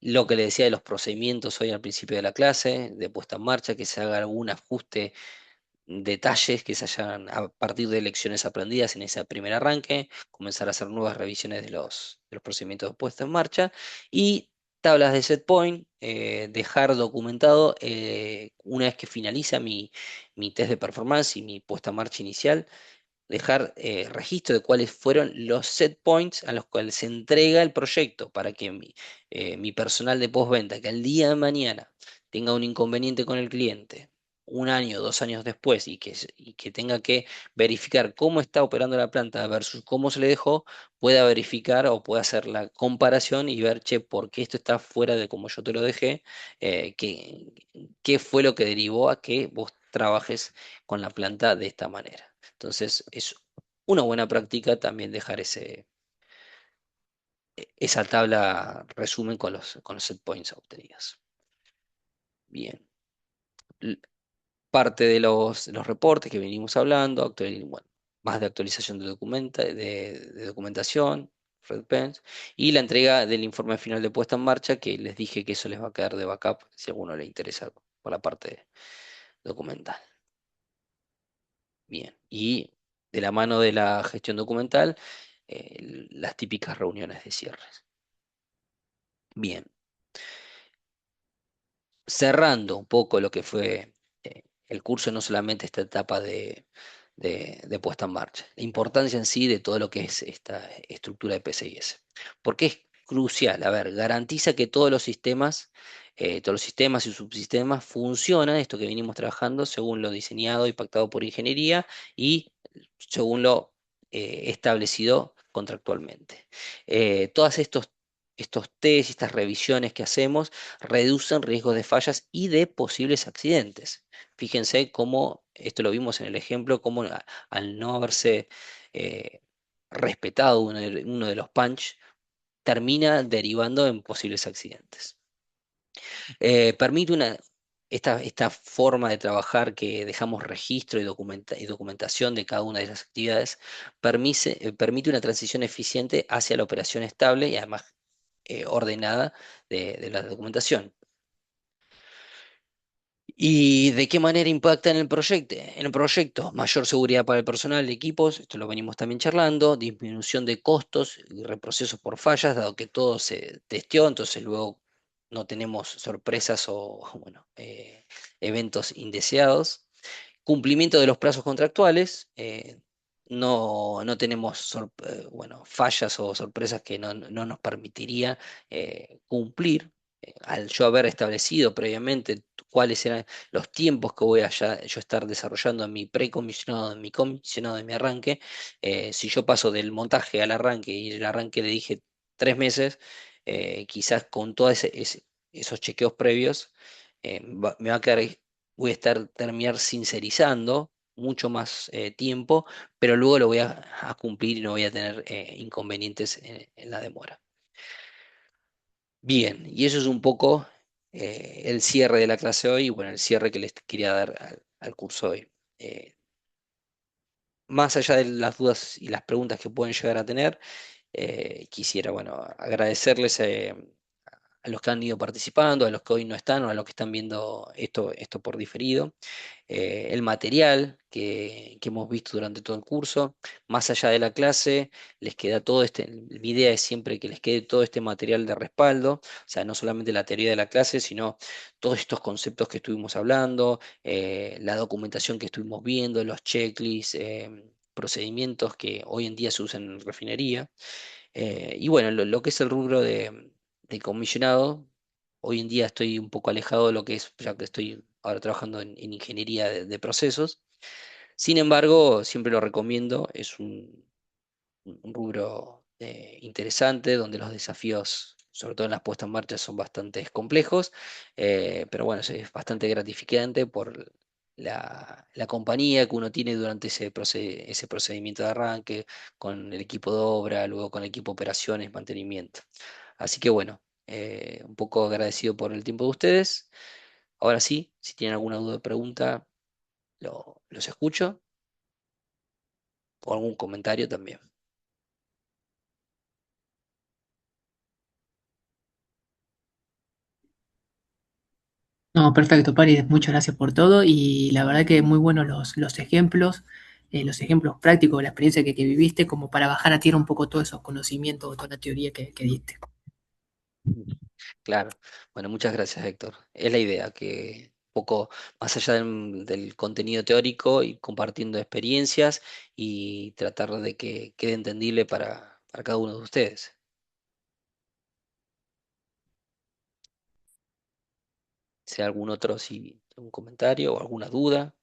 lo que le decía de los procedimientos hoy al principio de la clase, de puesta en marcha, que se haga algún ajuste, detalles que se hayan a partir de lecciones aprendidas en ese primer arranque, comenzar a hacer nuevas revisiones de los procedimientos de puesta en marcha y tablas de set point, dejar documentado una vez que finaliza mi test de performance y mi puesta en marcha inicial dejar registro de cuáles fueron los set points a los cuales se entrega el proyecto para que mi personal de postventa, que al día de mañana tenga un inconveniente con el cliente, un año, 2 años después, y que tenga que verificar cómo está operando la planta versus cómo se le dejó, pueda verificar o pueda hacer la comparación y ver, che, por qué esto está fuera de como yo te lo dejé, qué fue lo que derivó a que vos trabajes con la planta de esta manera. Entonces, es una buena práctica también dejar esa tabla resumen con los set points obtenidos. Bien. L- Parte de los reportes que venimos hablando, bueno, más de actualización de documentación, Red Pens, y la entrega del informe final de puesta en marcha, que les dije que eso les va a quedar de backup si a alguno le interesa por la parte documental. Bien. Y de la mano de la gestión documental, las típicas reuniones de cierres. Bien, cerrando un poco lo que fue el curso, no solamente esta etapa de puesta en marcha, la importancia en sí de todo lo que es esta estructura de PCIS. Porque es crucial, a ver, garantiza que todos los sistemas y subsistemas funcionan, esto que venimos trabajando, según lo diseñado y pactado por ingeniería y según lo establecido contractualmente. Todos estos test, estas revisiones que hacemos, reducen riesgos de fallas y de posibles accidentes. Fíjense cómo, esto lo vimos en el ejemplo, cómo al no haberse eh, respetado uno de los punch, termina derivando en posibles accidentes. Permite esta forma de trabajar que dejamos registro y documentación de cada una de las actividades, permite una transición eficiente hacia la operación estable y además ordenada de la documentación. ¿Y de qué manera impacta en el proyecto? En el proyecto, mayor seguridad para el personal de equipos, esto lo venimos también charlando, disminución de costos y reprocesos por fallas, dado que todo se testeó, entonces luego no tenemos sorpresas o bueno, eventos indeseados. Cumplimiento de los plazos contractuales, no tenemos bueno, fallas o sorpresas que no nos permitiría cumplir. Al yo haber establecido previamente cuáles eran los tiempos que voy a yo estar desarrollando en mi precomisionado, en mi comisionado, en mi arranque, si yo paso del montaje al arranque y el arranque le dije 3 meses, quizás con todos esos chequeos previos, me va a quedar voy a terminar sincerizando mucho más tiempo, pero luego lo voy a cumplir y no voy a tener inconvenientes en la demora. Bien, y eso es un poco el cierre de la clase hoy y bueno, el cierre que les quería dar al curso hoy. Eh, Más allá de las dudas y las preguntas que pueden llegar a tener, quisiera, bueno, agradecerles a los que han ido participando, a los que hoy no están o a los que están viendo esto por diferido. El material que hemos visto durante todo el curso, más allá de la clase, les queda todo mi idea es siempre que les quede todo este material de respaldo, o sea, no solamente la teoría de la clase, sino todos estos conceptos que estuvimos hablando, la documentación que estuvimos viendo, los checklists, procedimientos que hoy en día se usan en refinería. Y bueno, lo que es el rubro de comisionado, hoy en día estoy un poco alejado de lo que es, ya que estoy ahora trabajando en ingeniería de procesos. Sin embargo, siempre lo recomiendo, es un rubro interesante donde los desafíos, sobre todo en las puestas en marcha, son bastante complejos, pero bueno, es bastante gratificante por la compañía que uno tiene durante ese procedimiento de arranque, con el equipo de obra, luego con el equipo de operaciones, mantenimiento. Así que bueno, un poco agradecido por el tiempo de ustedes. Ahora sí, si tienen alguna duda o pregunta, los escucho, o algún comentario también. No, perfecto, Paris, muchas gracias por todo y la verdad que muy buenos los ejemplos prácticos de la experiencia que viviste, como para bajar a tierra un poco todos esos conocimientos, toda la teoría que diste. Claro. Bueno, muchas gracias, Héctor. Es la idea, que un poco más allá del contenido teórico y compartiendo experiencias y tratar de que quede entendible para cada uno de ustedes. Si hay algún otro, si algún comentario o alguna duda.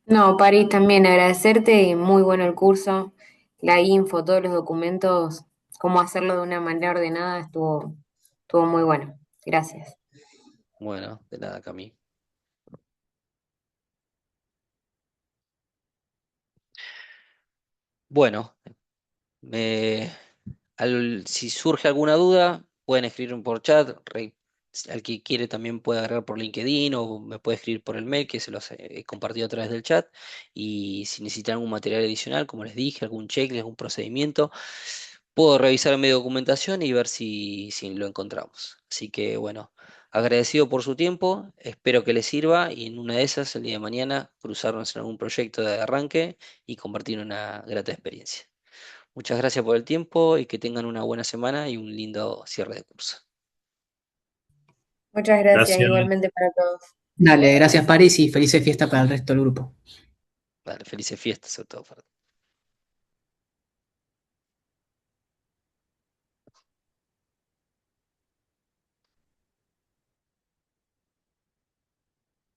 No, París, también agradecerte, muy bueno el curso, la info, todos los documentos, cómo hacerlo de una manera ordenada, estuvo muy bueno. Gracias. Bueno, de nada, Cami. Bueno, me, si surge alguna duda, pueden escribirme por chat. Al que quiere también puede agarrar por LinkedIn o me puede escribir por el mail que se los he compartido a través del chat. Y si necesitan algún material adicional, como les dije, algún checklist, algún procedimiento, puedo revisar mi documentación y ver si lo encontramos. Así que bueno, agradecido por su tiempo, espero que les sirva y en una de esas, el día de mañana, cruzarnos en algún proyecto de arranque y compartir una grata experiencia. Muchas gracias por el tiempo y que tengan una buena semana y un lindo cierre de curso. Muchas gracias, Gracias. igualmente para todos. Dale, gracias Paris y felices fiestas para el resto del grupo. Vale, felices fiestas sobre todo.